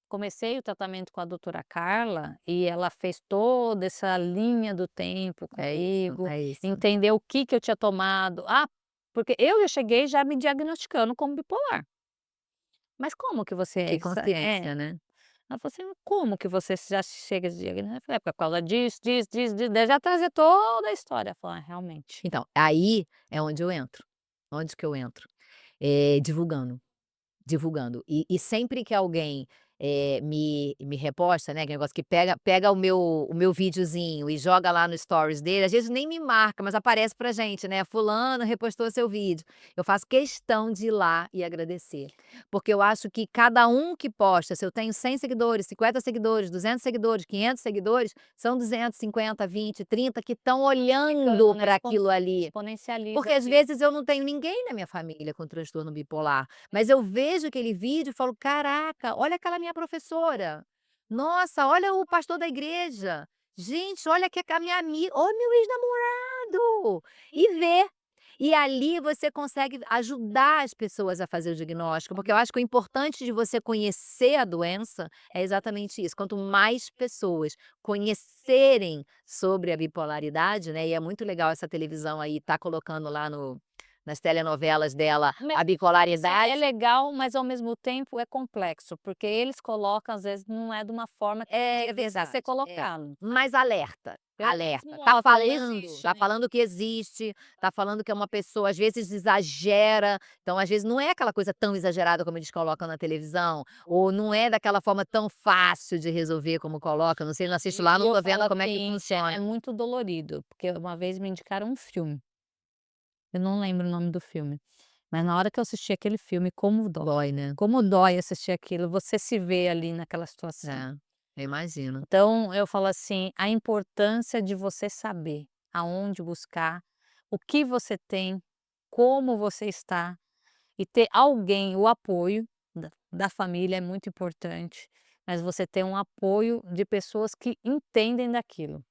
comecei o tratamento com a doutora Carla, e ela fez toda essa linha do tempo É isso, comigo, é isso. entendeu o que que eu tinha tomado. Porque eu já cheguei já me diagnosticando como bipolar. "Mas como que você Que é consciência, né. Ela falou assim: "Como que você já chega de diagnóstico?" Eu falei: "É por causa disso, disso, disso, disso", daí já trazia toda a história. Eu falei: "Ah, realmente". Então, aí é onde eu entro. Onde que eu entro? Divulgando. Divulgando. E sempre que alguém, me reposta, né, aquele negócio que pega o meu videozinho e joga lá no stories dele, às vezes nem me marca, mas aparece pra gente, né, fulano repostou seu vídeo. Eu faço questão de ir lá e agradecer, porque eu acho que cada um que posta, se eu tenho 100 seguidores, 50 seguidores, 200 seguidores, 500 seguidores, são 250, 20, 30 que estão olhando Multiplicando, né, para aquilo ali. exponencializa Porque às aquilo. vezes eu não tenho ninguém na minha família com transtorno bipolar, mas eu vejo aquele vídeo e falo: "Caraca, olha aquela minha professora. Nossa, olha o pastor da igreja. Gente, olha que a minha amiga, olha meu ex-namorado". E vê. E ali você consegue ajudar as pessoas a fazer o diagnóstico, porque eu acho que o importante de você conhecer a doença é exatamente isso. Quanto mais pessoas conhecerem sobre a bipolaridade, né, e é muito legal essa televisão aí tá colocando lá nas telenovelas dela, Me a Sim, bipolaridade. é legal, mas ao mesmo tempo é complexo, porque eles colocam, às vezes, não é de uma forma que É precisa ser verdade, é. colocado. Mas alerta, Eles alerta. mostram, existe, Tá né. falando que existe, tá falando que é uma pessoa às vezes exagera, então às vezes não é aquela coisa tão exagerada como eles colocam na televisão, ou não é daquela forma tão fácil de resolver como coloca, não sei, não assisto lá, E não eu tô falo vendo como é que assim, é funciona. muito dolorido, porque uma vez me indicaram um filme, eu não lembro o nome do filme, mas na hora que eu assisti aquele filme, Dói, né. como dói assistir aquilo, você se vê ali naquela situação. É, eu imagino. Então eu falo assim, a importância de você saber aonde buscar, o que você tem, como você está, e ter alguém, o apoio da família é muito importante, mas você ter um apoio de pessoas que entendem daquilo.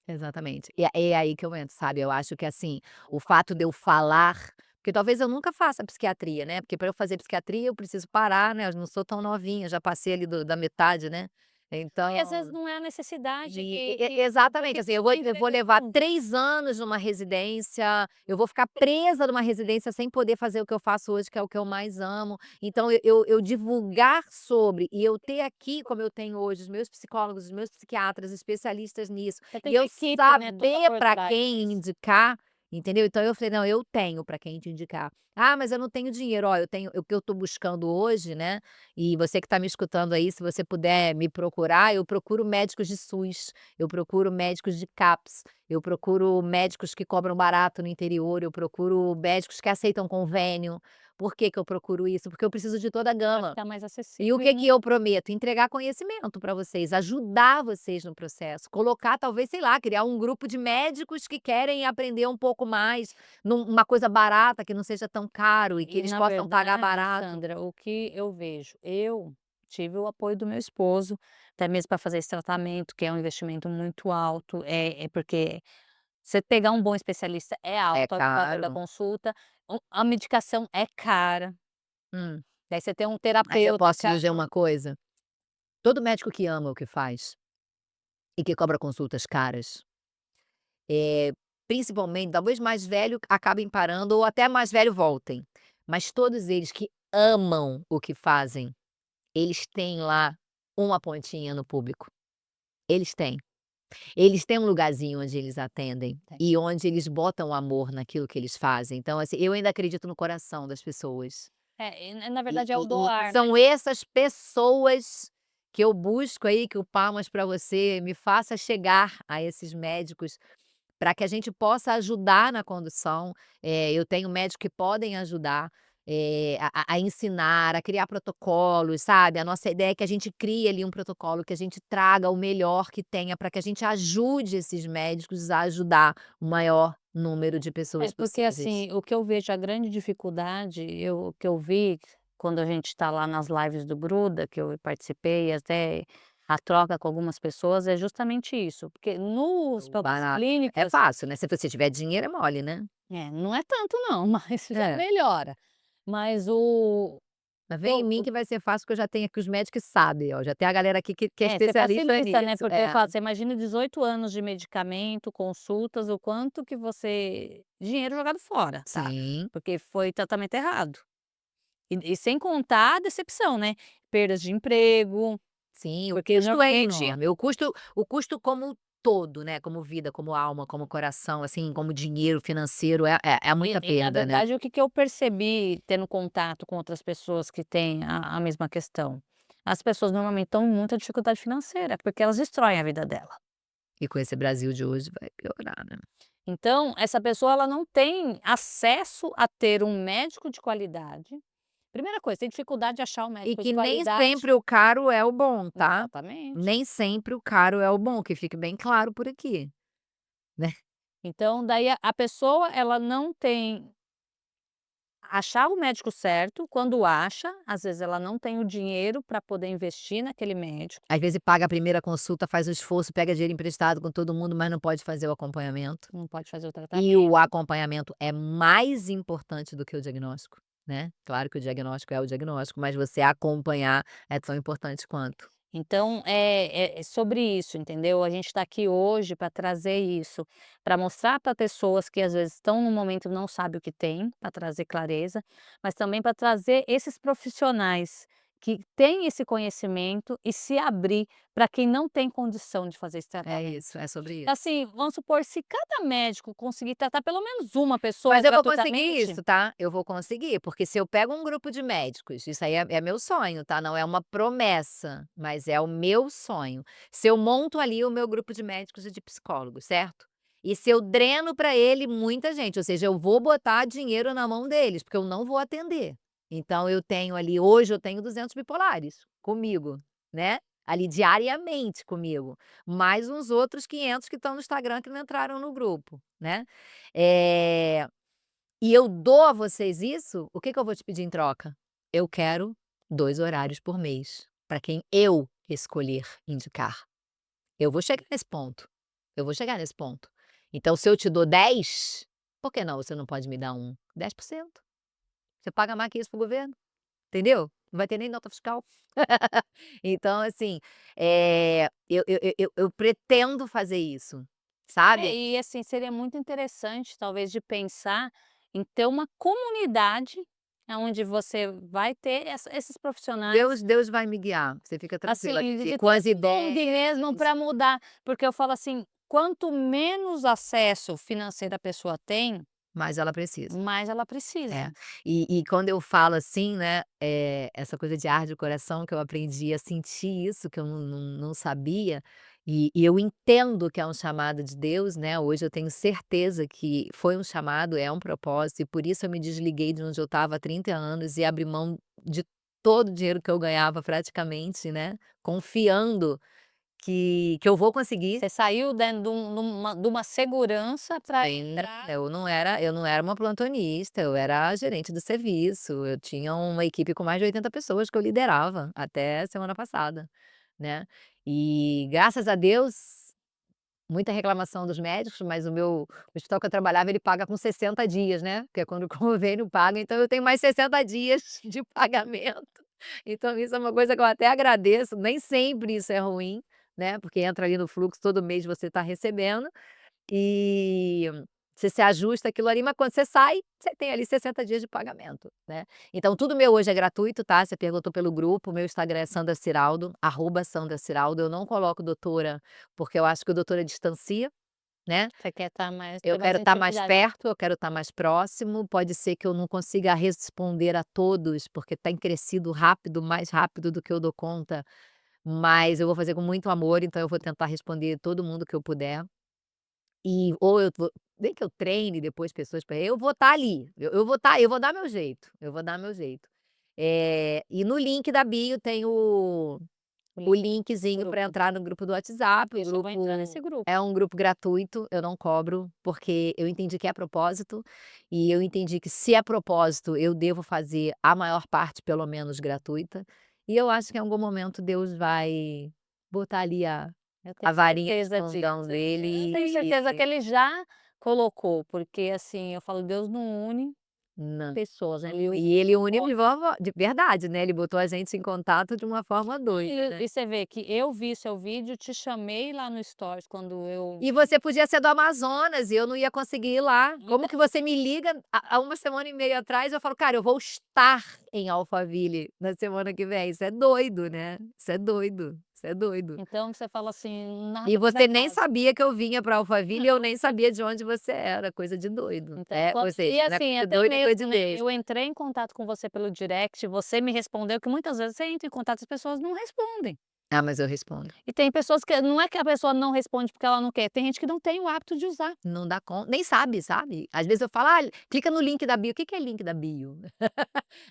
Exatamente. E é aí que eu entro, sabe, eu acho que, assim, o fato de eu falar porque talvez eu nunca faça psiquiatria, né, porque para eu fazer psiquiatria eu preciso parar, né, eu não sou tão novinha, já passei ali da metade, né, E às vezes então não é a necessidade exatamente, porque assim, tem eu vou levar preço. 3 anos numa residência, eu vou ficar presa numa residência sem poder fazer o que eu faço hoje, que é o que eu mais amo. Então eu divulgar sobre e eu ter aqui, como eu tenho hoje, os meus psicólogos, os meus psiquiatras, especialistas nisso, Você e tem uma eu equipe, né, toda saber por para trás. quem indicar, entendeu? Então eu falei: "Não, eu tenho para quem te indicar". "Ah, mas eu não tenho dinheiro". Ó, eu tenho o que eu estou buscando hoje, né, e você que está me escutando aí, se você puder me procurar, eu procuro médicos de SUS, eu procuro médicos de CAPS, eu procuro médicos que cobram barato no interior, eu procuro médicos que aceitam convênio. Por que que eu procuro isso? Porque eu preciso de toda a Para gama. ficar mais E o acessível, que né. que eu prometo? Entregar conhecimento para vocês, ajudar vocês no processo, colocar talvez, sei lá, criar um grupo de médicos que querem aprender um pouco mais, uma coisa barata, que não seja tão caro e que E eles na possam pagar verdade, barato. Sandra, o que eu vejo, eu tive o apoio do meu esposo, até mesmo para fazer esse tratamento, que é um investimento muito alto, é porque você pegar um bom especialista é É alto, o valor da caro. consulta, a medicação é cara, Hum. daí você tem um Mas eu terapeuta posso te dizer uma coisa? Todo médico que ama o que faz e que cobra consultas caras, principalmente, talvez mais velho acabem parando ou até mais velho voltem, mas todos eles que amam o que fazem, eles têm lá uma pontinha no público. Eles têm. Eles têm um lugarzinho onde eles atendem tem. e onde eles botam amor naquilo que eles fazem. Então, assim, eu ainda acredito no coração das pessoas. Na E verdade é o doar, né. são essas pessoas que eu busco aí, que o Palmas para você me faça chegar a esses médicos, para que a gente possa ajudar na condução. Eu tenho médicos que podem ajudar, a ensinar, a criar protocolos, sabe. A nossa ideia é que a gente crie ali um protocolo, que a gente traga o melhor que tenha, para que a gente ajude esses médicos a ajudar o maior número de É pessoas porque, possíveis. assim, o que eu vejo a grande dificuldade, o que eu vi quando a gente está lá nas lives do Gruda, que eu participei, até a troca com algumas pessoas, é justamente isso, porque nos O próprias barato é clínicas fácil, né, se você tiver dinheiro é mole, né. não é tanto não, mas já É. melhora. Mas o Mas vem em eu mim o que vai ser fácil, que eu já tenho aqui os médicos que sabem, ó, já tem a galera aqui que é você especialista facilita, né, nisso. porque eu É. falo, você imagina 18 anos de medicamento, consultas, o quanto que você dinheiro jogado fora, tá, Sim, porque foi tratamento errado. E sem contar a decepção, né, perdas de emprego, sim, o porque custo é normalmente enorme, o custo como todo, né, como vida, como alma, como coração, assim, como dinheiro financeiro, é muita na perda, né. verdade o que que eu percebi tendo contato com outras pessoas que têm a mesma questão, as pessoas normalmente estão em muita dificuldade financeira, porque elas destroem a vida dela. E com esse Brasil de hoje vai piorar, né. Então, essa pessoa ela não tem acesso a ter um médico de qualidade. Primeira coisa, tem dificuldade de achar um E médico de que nem qualidade. sempre o caro é o bom, tá. Exatamente. Nem sempre o caro é o bom, que fique bem claro por aqui, né. Então daí a pessoa ela não tem achar o médico certo, quando acha, às vezes ela não tem o dinheiro para poder investir naquele médico, Às vezes paga a primeira consulta, faz o esforço, pega dinheiro emprestado com todo mundo, mas não pode fazer o acompanhamento. não pode fazer o E o tratamento. acompanhamento é mais importante do que o diagnóstico, né. Claro que o diagnóstico é o diagnóstico, mas você acompanhar é tão importante quanto. Então é sobre isso, entendeu? A gente está aqui hoje para trazer isso, para mostrar para pessoas que às vezes estão num momento e não sabe o que tem, para trazer clareza, mas também para trazer esses profissionais que têm esse conhecimento e se abrir para quem não tem condição de fazer esse É tratamento. isso, é sobre isso. Assim, vamos supor, se cada médico conseguir tratar pelo menos uma pessoa Mas eu vou conseguir gratuitamente. isso, tá? Eu vou conseguir, porque se eu pego um grupo de médicos, isso aí é meu sonho, tá? Não é uma promessa, mas é o meu sonho. Se eu monto ali o meu grupo de médicos e de psicólogos, certo? E se eu dreno para ele muita gente, ou seja, eu vou botar dinheiro na mão deles, porque eu não vou atender. Então eu tenho ali, hoje eu tenho 200 bipolares comigo, né? Ali diariamente comigo, mais uns outros 500 que estão no Instagram que não entraram no grupo, né? Eh, e eu dou a vocês isso, o que que eu vou te pedir em troca? Eu quero 2 horários por mês, para quem eu escolher indicar. Eu vou chegar nesse ponto, eu vou chegar nesse ponto. Então se eu te dou 10, por que não você não pode me dar 10%? Você paga mais que isso para o governo, entendeu? Não vai ter nem nota fiscal. Então assim, eu pretendo fazer isso, sabe? E assim, seria muito interessante talvez de pensar em ter uma comunidade aonde você vai ter esses profissionais, Deus vai me guiar, você fica tranquila assim, que de com as ter ONG ideias. mesmo para mudar, porque eu falo assim, quanto menos acesso financeiro a pessoa tem, Mas ela precisa. mais ela precisa. É. E quando eu falo assim, né, essa coisa de ar de coração que eu aprendi a sentir isso, que eu não sabia, e eu entendo que é um chamado de Deus, né, hoje eu tenho certeza que foi um chamado, é um propósito, e por isso eu me desliguei de onde eu estava há 30 anos e abri mão de todo o dinheiro que eu ganhava praticamente, né, confiando que eu vou conseguir. Você saiu dentro de uma segurança para Sim, entrar. eu não era uma plantonista, eu era gerente do serviço, eu tinha uma equipe com mais de 80 pessoas que eu liderava até semana passada, né. E graças a Deus, muita reclamação dos médicos, mas o hospital que eu trabalhava ele paga com 60 dias, né, que é quando o convênio paga, então eu tenho mais 60 dias de pagamento. Então isso é uma coisa que eu até agradeço, nem sempre isso é ruim, né, porque entra ali no fluxo, todo mês você está recebendo, e você se ajusta aquilo ali, mas quando você sai, você tem ali 60 dias de pagamento, né. Então tudo meu hoje é gratuito, tá, você perguntou pelo grupo, meu Instagram é Sandra Ciraldo, @Sandra Ciraldo, eu não coloco doutora, porque eu acho que o doutora distancia, né. Você quer estar mais Eu ter mais quero estar mais intimidade. perto, eu quero estar mais próximo, pode ser que eu não consiga responder a todos, porque tem crescido rápido, mais rápido do que eu dou conta, mas eu vou fazer com muito amor, então eu vou tentar responder todo mundo que eu puder. Ou eu vou nem que eu treine depois pessoas para eu vou estar ali, eu vou estar eu vou dar meu jeito, eu vou dar meu jeito. E no link da bio tem O o link do linkzinho para grupo. entrar no grupo do WhatsApp, o Isso, eu vou entrar grupo nesse grupo. é um grupo gratuito, eu não cobro, porque eu entendi que é propósito, e eu entendi que se é propósito eu devo fazer a maior parte pelo menos gratuita, e eu acho que em algum momento Deus vai botar ali a Eu tenho a varinha de certeza condão disso. Eu dele tenho certeza que e ele já colocou, porque, assim, eu falo: "Deus não une não. pessoas, né, ele une E ele une propósitos". de verdade, né, ele botou a gente em contato de uma forma doida, né. E você vê que eu vi seu vídeo, te chamei lá no stories quando eu E você podia ser do Amazonas e eu não ia conseguir ir lá. Como então que você me liga há 1 semana e meia atrás, eu falo: "Cara, eu vou estar em Alphaville na semana que vem". Isso é doido, né, isso é doido, isso é doido. então você fala assim: "Nada E por você nem acaso". sabia que eu vinha pra Alphaville e eu nem sabia de onde você era, coisa de doido. Então, É, ou seja, e não é assim, coisa de até doido, é coisa de mesmo, né, Deus. eu entrei em contato com você pelo direct, você me respondeu, que muitas vezes você entra em contato e as pessoas não respondem. Ah, mas eu respondo. E tem pessoas que não é que a pessoa não responde porque ela não quer, tem gente que não tem o hábito de usar. Não dá conta, nem sabe, sabe. Às vezes eu falo: "Ah, clica no link da bio", "O que que é link da bio?".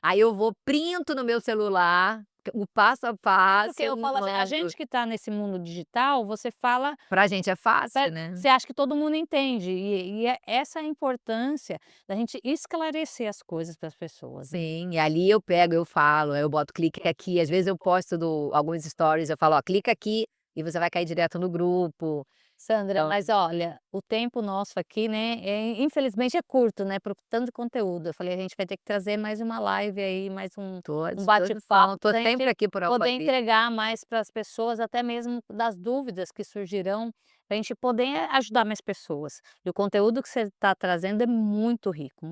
Aí eu vou, printo no meu celular, o passo a Porque passo, eu falo assim, a mando. gente que está nesse mundo digital, você fala, Pra gente é fácil, né. você acha que todo mundo entende, e é essa a importância da gente esclarecer as coisas para as pessoas, né. Sim, e ali eu pego, eu falo, aí eu boto clique aqui, às vezes eu posto alguns stories, eu falo: "Ó, clica aqui e você vai cair direto no grupo". Sandra, Então mas olha, o tempo nosso aqui, né, infelizmente é curto, né, por tanto conteúdo. Eu falei: "A gente vai ter que trazer mais uma live aí, mais Tô à um bate-papo disposição, tô pra sempre gente aqui por poder Alphaville. entregar mais para as pessoas, até mesmo das dúvidas que surgirão, pra gente poder ajudar mais pessoas. E o conteúdo que você está trazendo é muito rico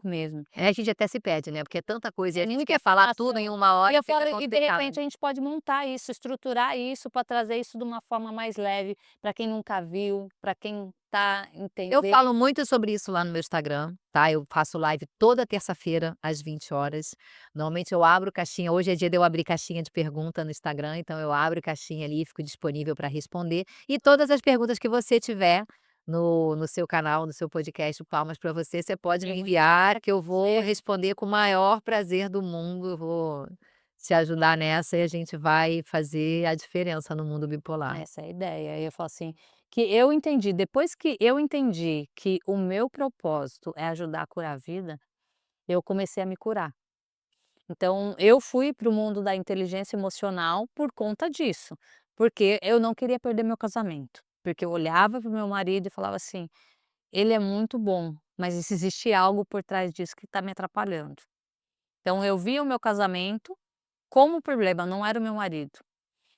mesmo. É, a gente até se perde, né, porque é tanta coisa e a É gente muito quer falar tudo em fácil. uma E hora eu e fica falo e de complicado. repente a gente pode montar isso, estruturar isso para trazer isso de uma forma mais leve, para quem nunca viu, para quem tá Eu entender. falo muito sobre isso lá no meu Instagram, tá, eu faço live toda terça-feira às 20 horas. Normalmente eu abro caixinha, hoje é dia de eu abrir caixinha de pergunta no Instagram, então eu abro caixinha ali e fico disponível para responder. E todas as perguntas que você tiver no seu canal, no seu podcast, o Palmas para Você, você pode me enviar que eu vou responder com o maior prazer do mundo, eu vou te ajudar nessa e a gente vai fazer a diferença no mundo bipolar. Essa é a ideia. Eu falo assim, que eu entendi, depois que eu entendi que o meu propósito é ajudar a curar a vida, eu comecei a me curar. Então eu fui para o mundo da inteligência emocional por conta disso, porque eu não queria perder meu casamento, porque eu olhava para o meu marido e falava assim: "Ele é muito bom, mas existe algo por trás disso que está me atrapalhando". Então eu via o meu casamento como problema, não era o meu marido.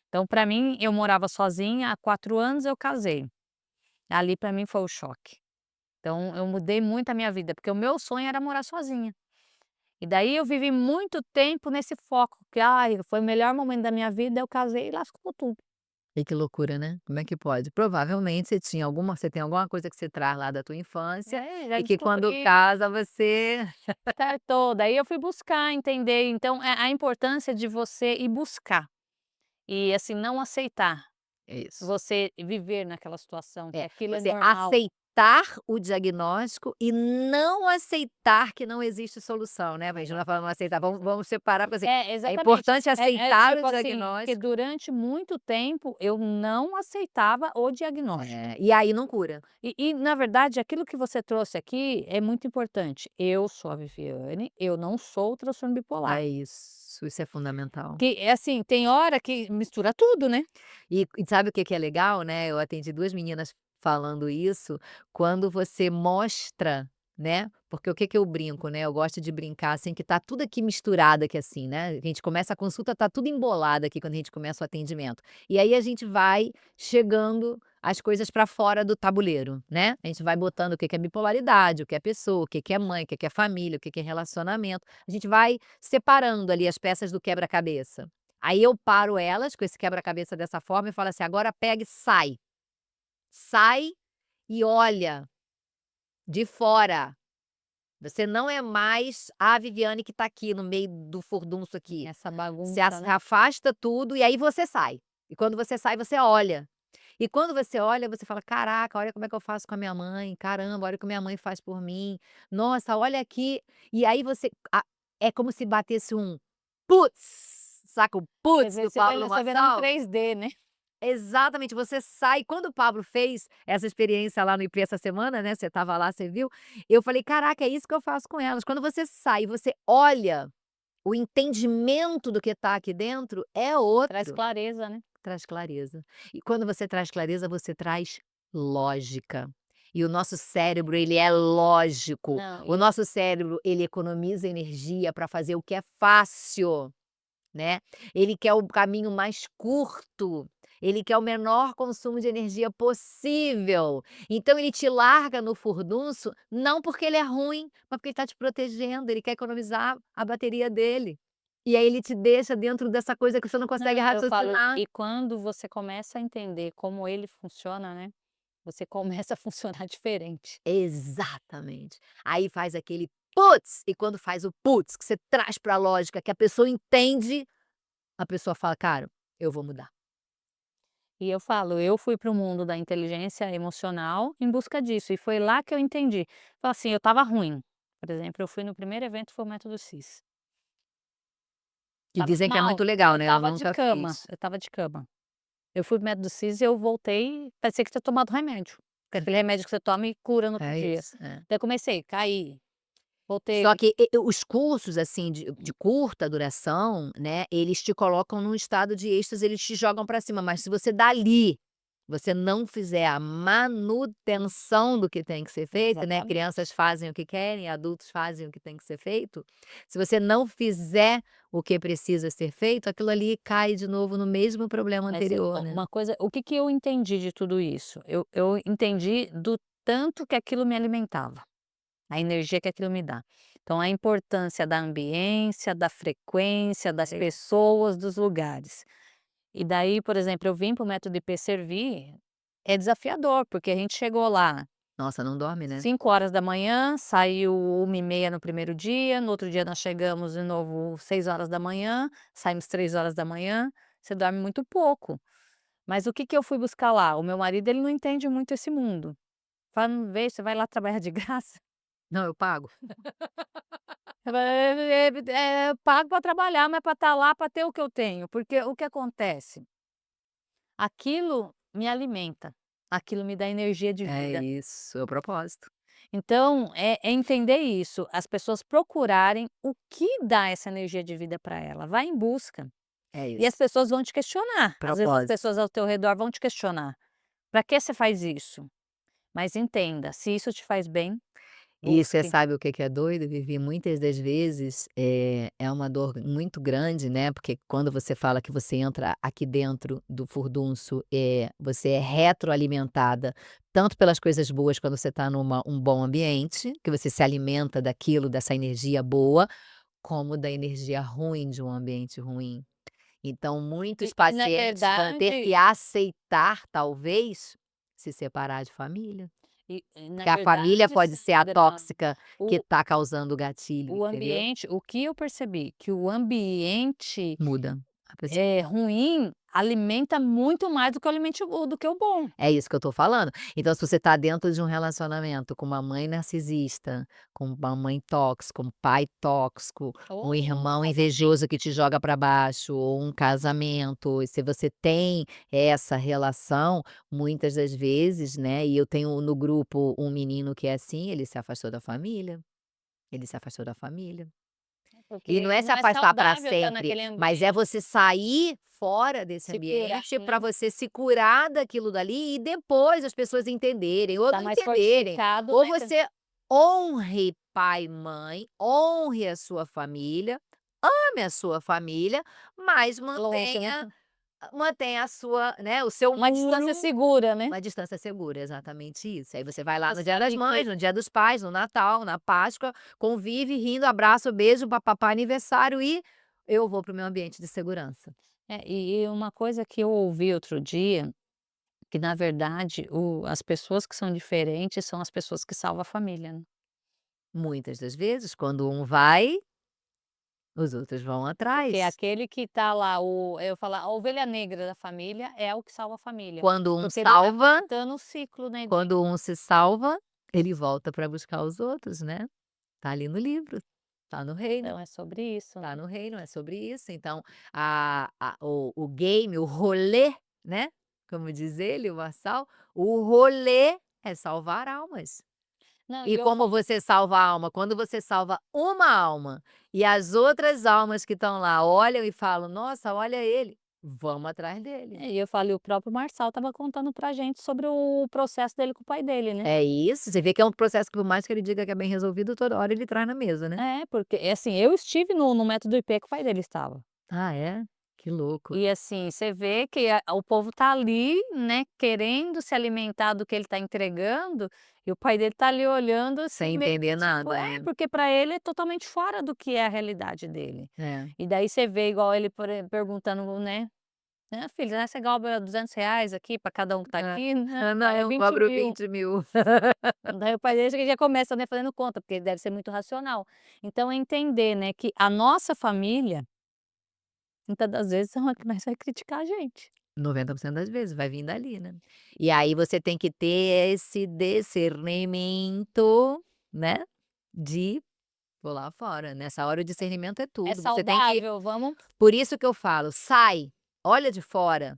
Então para mim, eu morava sozinha, há 4 anos eu casei. Ali para mim foi o choque. Então eu mudei muito a minha vida, porque o meu sonho era morar sozinha. E daí eu vivi muito tempo nesse foco, que ai, foi o melhor momento da minha vida, eu casei e lascou tudo. E que loucura, né, como é que pode? Provavelmente você tem alguma coisa que você traz lá da tua infância, Já e que quando descobri, casa você certo. Daí eu fui buscar entender, então, a importância de você ir buscar, e assim, não aceitar é isso. você viver naquela situação, que É, aquilo é você normal. aceitar o diagnóstico e não aceitar que não existe solução, né, a gente não vai falar não aceitar, vamos separar, porque assim, É, é exatamente. importante É aceitar o tipo assim, que diagnóstico durante muito tempo eu não aceitava o diagnóstico. e aí não cura. E na verdade aquilo que você trouxe aqui é muito importante. Eu sou a Viviane, eu não sou o transtorno bipolar. É isso é fundamental. Que é assim, tem hora que mistura tudo, né. E sabe o que que é legal, né, eu atendi 2 meninas falando isso, quando você mostra, né, porque o que que eu brinco, né, eu gosto de brincar, assim, que tá tudo aqui misturado aqui, assim, né, a gente começa a consulta, tá tudo embolado aqui quando a gente começa o atendimento. E aí a gente vai chegando as coisas para fora do tabuleiro, né, a gente vai botando o que que é bipolaridade, o que é pessoa, o que que é mãe, o que que é família, o que que é relacionamento, a gente vai separando ali as peças do quebra-cabeça. Aí eu paro elas com esse quebra-cabeça dessa forma e falo assim: "Agora pega e sai. Sai e olha de fora. Você não é mais a Viviane que tá aqui no meio do furdunço aqui. Essa Você bagunça, né. afasta tudo e aí você sai. E quando você sai, você olha. E quando você olha, você fala: "Caraca, olha como é que eu faço com a minha mãe. Caramba, olha o que minha mãe faz por mim. Nossa, olha aqui". E aí é como se batesse um "putz", saca o Quer putz dizer, do Pablo você vê num Marçal? 3D, né. Exatamente, você sai quando o Pablo fez essa experiência lá no IP essa semana, né, você estava lá, você viu, eu falei: "Caraca, é isso que eu faço com elas". Quando você sai e você olha, o entendimento do que está aqui dentro é Traz outro, clareza, né. traz clareza. E quando você traz clareza, você traz lógica. E o nosso cérebro, ele é lógico. Não, O e nosso cérebro, ele economiza energia para fazer o que é fácil. Né, ele quer o caminho mais curto, ele quer o menor consumo de energia possível, então ele te larga no furdunço, não porque ele é ruim, mas porque ele está te protegendo, ele quer economizar a bateria dele. E aí ele te deixa dentro dessa coisa que você não consegue não, eu falo, raciocinar. e quando você começa a entender como ele funciona, né, você começa a funcionar diferente. Exatamente. Aí faz aquele "putz", e quando faz o "putz", que você traz para a lógica, que a pessoa entende, a pessoa fala: "Cara, eu vou mudar". E eu falo, eu fui para o mundo da inteligência emocional em busca disso, e foi lá que eu entendi. Falei assim, eu estava ruim. Por exemplo, eu fui no primeiro evento, foi o Método CIS. Que Estava dizem que é mal, muito legal, eu né, eu estava de nunca cama, fiz. eu estava de cama. Eu fui para o Método CIS e eu voltei, parecia que tinha tomado remédio, que é aquele remédio que você toma e cura no outro É dia. isso, é. Daí comecei, caí, voltei. Só que os cursos, assim, de curta duração, né, eles te colocam num estado de êxtase, eles te jogam pra cima, mas se você dali você não fizer a manutenção do que tem que ser feito, né, Exatamente. crianças fazem o que querem, adultos fazem o que tem que ser feito, se você não fizer o que precisa ser feito, aquilo ali cai de novo no mesmo problema Mas é anterior, né. uma coisa, o que que eu entendi de tudo isso? Eu entendi do tanto que aquilo me alimentava, a energia que aquilo me dá. Então a importância da ambiência, da frequência, das É. pessoas, dos lugares. E daí, por exemplo, eu vim para o método IP Servir, é desafiador, porque a gente chegou lá Nossa, não dorme, né. 5 horas da manhã, saiu 1h30 no primeiro dia, no outro dia nós chegamos de novo 6 horas da manhã, saímos 3 horas da manhã. Você dorme muito pouco. Mas o que que eu fui buscar lá? O meu marido, ele não entende muito esse mundo. Fala: "Não vê, você vai lá trabalhar de graça?" Não, eu pago. Eu pago para trabalhar, mas para estar lá, para ter o que eu tenho, porque o que acontece? Aquilo me alimenta, aquilo me dá energia de É vida. isso, é o propósito. Então, é entender isso, as pessoas procurarem o que dá essa energia de vida para ela, vai em busca. É E as isso, pessoas vão te questionar, às vezes as propósito. pessoas ao teu redor vão te questionar: "Pra que você faz isso?" Mas entenda, se isso te faz bem, E você busque. sabe o que que é doido, Vivi? Muitas das vezes, é uma dor muito grande, né, porque quando você fala que você entra aqui dentro do furdunço, você é retroalimentada, tanto pelas coisas boas quando você está numa um bom ambiente, que você se alimenta daquilo, dessa energia boa, como da energia ruim de um ambiente ruim. Então muitos E na pacientes vão ter verdade que aceitar, talvez, se separar de família. na Porque a família verdade, pode ser a Sandra, tóxica que o está causando o gatilho, o entendeu? ambiente, o que eu percebi, que o ambiente, Muda a pessoa. ruim alimenta muito mais do que o do que o bom. É isso que eu tô falando. Então se você está dentro de um relacionamento com uma mãe narcisista, com uma mãe tóxica, um pai tóxico, um Oh, irmão casamento. invejoso que te joga para baixo, ou um casamento, e se você tem essa relação, muitas das vezes, né, e eu tenho no grupo um menino que é assim, ele se afastou da família, ele se afastou da família. E não Porque é se não é afastar para saudável estar sempre, naquele mas é ambiente, você sair fora desse se curar, ambiente né, para você se curar daquilo dali e depois as pessoas entenderem ou tá não mais entenderem, fortificado, ou né, você honre pai e mãe, honre a sua família, ame a sua família, mas longe, né, mantenha a sua, né, o seu uma distância muro, segura, né. uma distância segura, exatamente isso. Aí você vai lá Você no Dia das sabe Mães, que no Dia dos Pais, no Natal, na Páscoa, convive rindo, abraço, beijo, papapá, aniversário e eu vou para o meu ambiente de segurança. e uma coisa que eu ouvi outro dia, que na verdade as pessoas que são diferentes são as pessoas que salvam a família, né. Muitas das vezes, quando um vai, os outros vão Porque atrás. aquele que tá lá, eu falo, a ovelha negra da família é o que salva a família, Quando um porque ele vai salva, cortando o ciclo, né, de quando um se salva, ele volta para buscar os outros, né. Tá ali no livro, tá no reino. então é sobre isso, Tá né. no reino, é sobre isso. Então, o game, o rolê, né, como diz ele, o Marçal, o rolê é salvar almas. Não, e E eu como falo, você salva a alma? Quando você salva uma alma e as outras almas que estão lá olham e falam: "Nossa, olha ele", vamos atrás dele. e o próprio Marçal estava contando pra gente sobre o processo dele com o pai dele, né. É isso, você vê que é um processo que por mais que ele diga que é bem resolvido, toda hora ele traz na mesa, né. É, porque, assim, eu estive no método IP que o pai dele estava. Ah, é? Que louco. E assim, você vê que o povo tá ali, né, querendo se alimentar do que ele tá entregando, e o pai dele tá ali olhando assim Sem meio entender tipo, nada, né. porque para ele é totalmente fora do que é a realidade dele. É. E daí você vê igual ele perguntando, né: "Ah, filho, né, você cobra R$ 200 aqui para cada um que tá É. aqui?" "Não, "Ah, não, pai, é eu 20 cobro mil." 20.000. Daí o pai dele já começa, né, fazendo conta, porque ele deve ser muito racional. Então é entender, né, que a nossa família, muitas das vezes, são a que mais vai criticar a gente. 90% das vezes vai vir dali, né. E aí você tem que ter esse discernimento, né, de pular fora. Nessa hora o discernimento é É tudo, você tem que, saudável, vamos. por isso que eu falo: "Sai, olha de fora",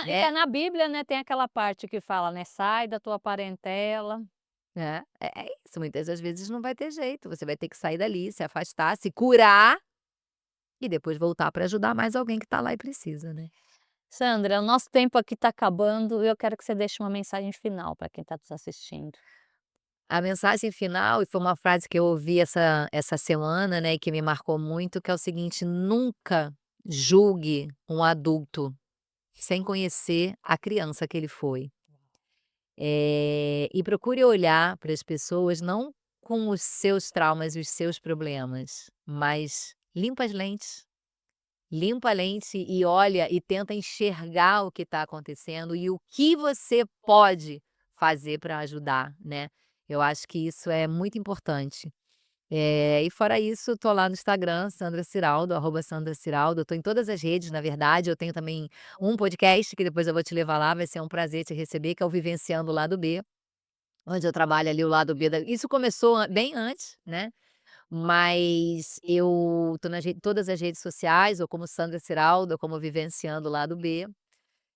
E né. tá na Bíblia, né, tem aquela parte que fala, né: "Sai da tua parentela". É isso, muitas das vezes não vai ter jeito, você vai ter que sair dali, se afastar, se curar e depois voltar para ajudar mais alguém que está lá e precisa, né. Sandra, o nosso tempo aqui está acabando e eu quero que você deixe uma mensagem final para quem está nos assistindo. A mensagem final, e foi uma frase que eu ouvi essa semana, né, e que me marcou muito, que é o seguinte: "Nunca julgue um adulto sem conhecer a criança que ele foi". E procure olhar para as pessoas não com os seus traumas e os seus problemas, mas limpa a lente e olha e tenta enxergar o que está acontecendo e o que você pode fazer para ajudar, né. Eu acho que isso é muito importante. E fora isso, tô lá no Instagram, Sandra Ciraldo, @Sandra Ciraldo, eu tô em todas as redes, na verdade, eu tenho também um podcast que depois eu vou te levar lá, vai ser um prazer te receber, que é o Vivenciando o Lado B, onde eu trabalho ali o lado B da isso começou bem antes, né, mas eu tô nas todas as redes sociais, ou como Sandra Ciraldo, ou como Vivenciando o Lado B.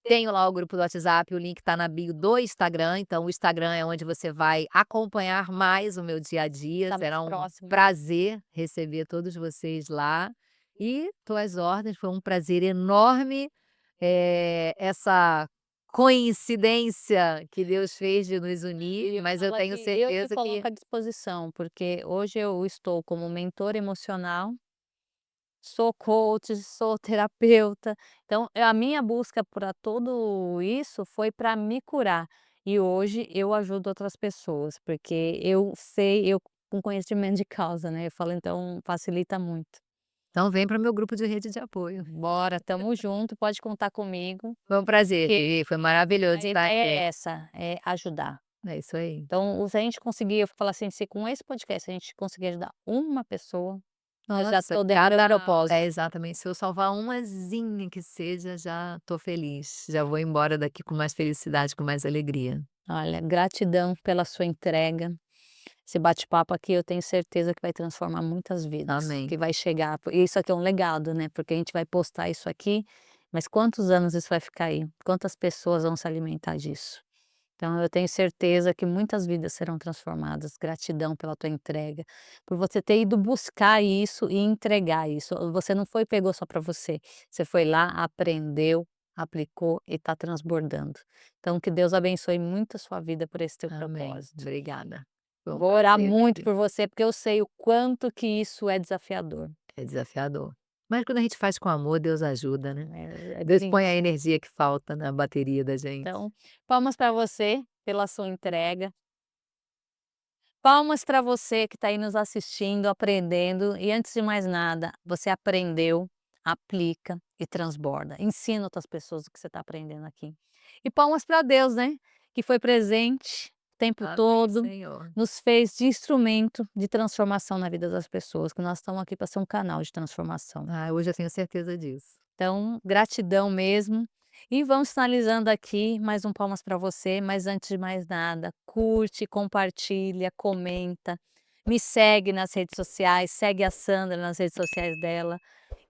Tenho lá o grupo do WhatsApp, o link está na bio do Instagram, então o Instagram é onde você vai acompanhar mais o meu dia a dia, Está mais será um próximo. prazer receber todos vocês lá. E estou às ordens, foi um prazer enorme, essa coincidência que Deus fez de nos unir, E eu mas eu falo tenho que eu te certeza que coloco à disposição, porque hoje eu estou como mentora emocional, sou coach, sou terapeuta, então a minha busca para tudo isso foi para me curar. E hoje eu ajudo outras pessoas, porque eu sei, eu com conhecimento de causa, né, eu falo, então facilita muito. então vem para o meu grupo de rede de apoio. Bora, tamo junto, pode contar comigo, Foi um prazer, que Vivi, foi a maravilhoso estar ideia é aqui. essa, é ajudar. É isso aí. Então, se a gente conseguir, eu falo assim, se com esse podcast a gente conseguir ajudar uma pessoa, eu já Nossa, estou dentro do meu cada propósito. exatamente, se eu salvar umazinha que seja, já tô feliz, já vou embora daqui com mais felicidade, com mais alegria. Olha, gratidão pela sua entrega. Esse bate-papo aqui eu tenho certeza que vai transformar muitas vidas, que Amém, vai chegar. E isso aqui é um legado, né? Porque a gente vai postar isso aqui, mas quantos anos isso vai ficar aí? Quantas pessoas vão se alimentar disso? Então eu tenho certeza que muitas vidas serão transformadas. Gratidão pela tua entrega, por você ter ido buscar isso e entregar isso. Você não foi e pegou só para você, você foi lá, aprendeu, aplicou e está transbordando. Então que Deus abençoe muito a sua vida por esse teu amém. propósito. Obrigada. Foi um Vou orar prazer, muito Vivi. por você, porque eu sei o quanto que isso é desafiador. É desafiador. Mas quando a gente faz com amor, Deus ajuda, né. É Deus lindo. põe a energia que falta na bateria da gente. Então, palmas para você pela sua entrega. Palmas para você que está aí nos assistindo, aprendendo e antes de mais nada, você aprendeu, aplica e transborda. Ensina outras pessoas o que você está aprendendo aqui. E palmas para Deus, né, que foi presente o tempo Amém, todo, Senhor. nos fez de instrumento de transformação na vida das pessoas, que nós estamos aqui para ser um canal de transformação. Ah, hoje eu tenho certeza disso. Então, gratidão mesmo. E vamos finalizando aqui, mais um palmas para você, mas antes de mais nada, curte, compartilha, comenta, me segue nas redes sociais, segue a Sandra nas redes sociais dela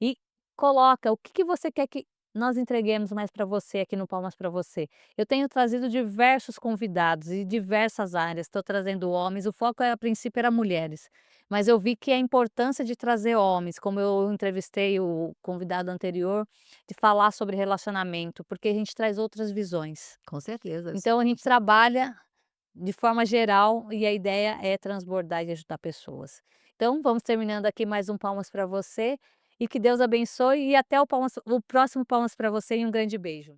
e coloca o que que você quer que nós entreguemos mais para você aqui no Palmas para você. Eu tenho trazido diversos convidados e diversas áreas, estou trazendo homens, o foco a princípio era mulheres, mas eu vi que a importância de trazer homens, como eu entrevistei o convidado anterior, de falar sobre relacionamento, porque a gente traz outras visões. Com certeza. Então a gente trabalha de forma geral e a ideia é transbordar e ajudar pessoas. Então vamos terminando aqui mais um palmas para você e que Deus abençoe e até o próximo palmas para você e um grande beijo.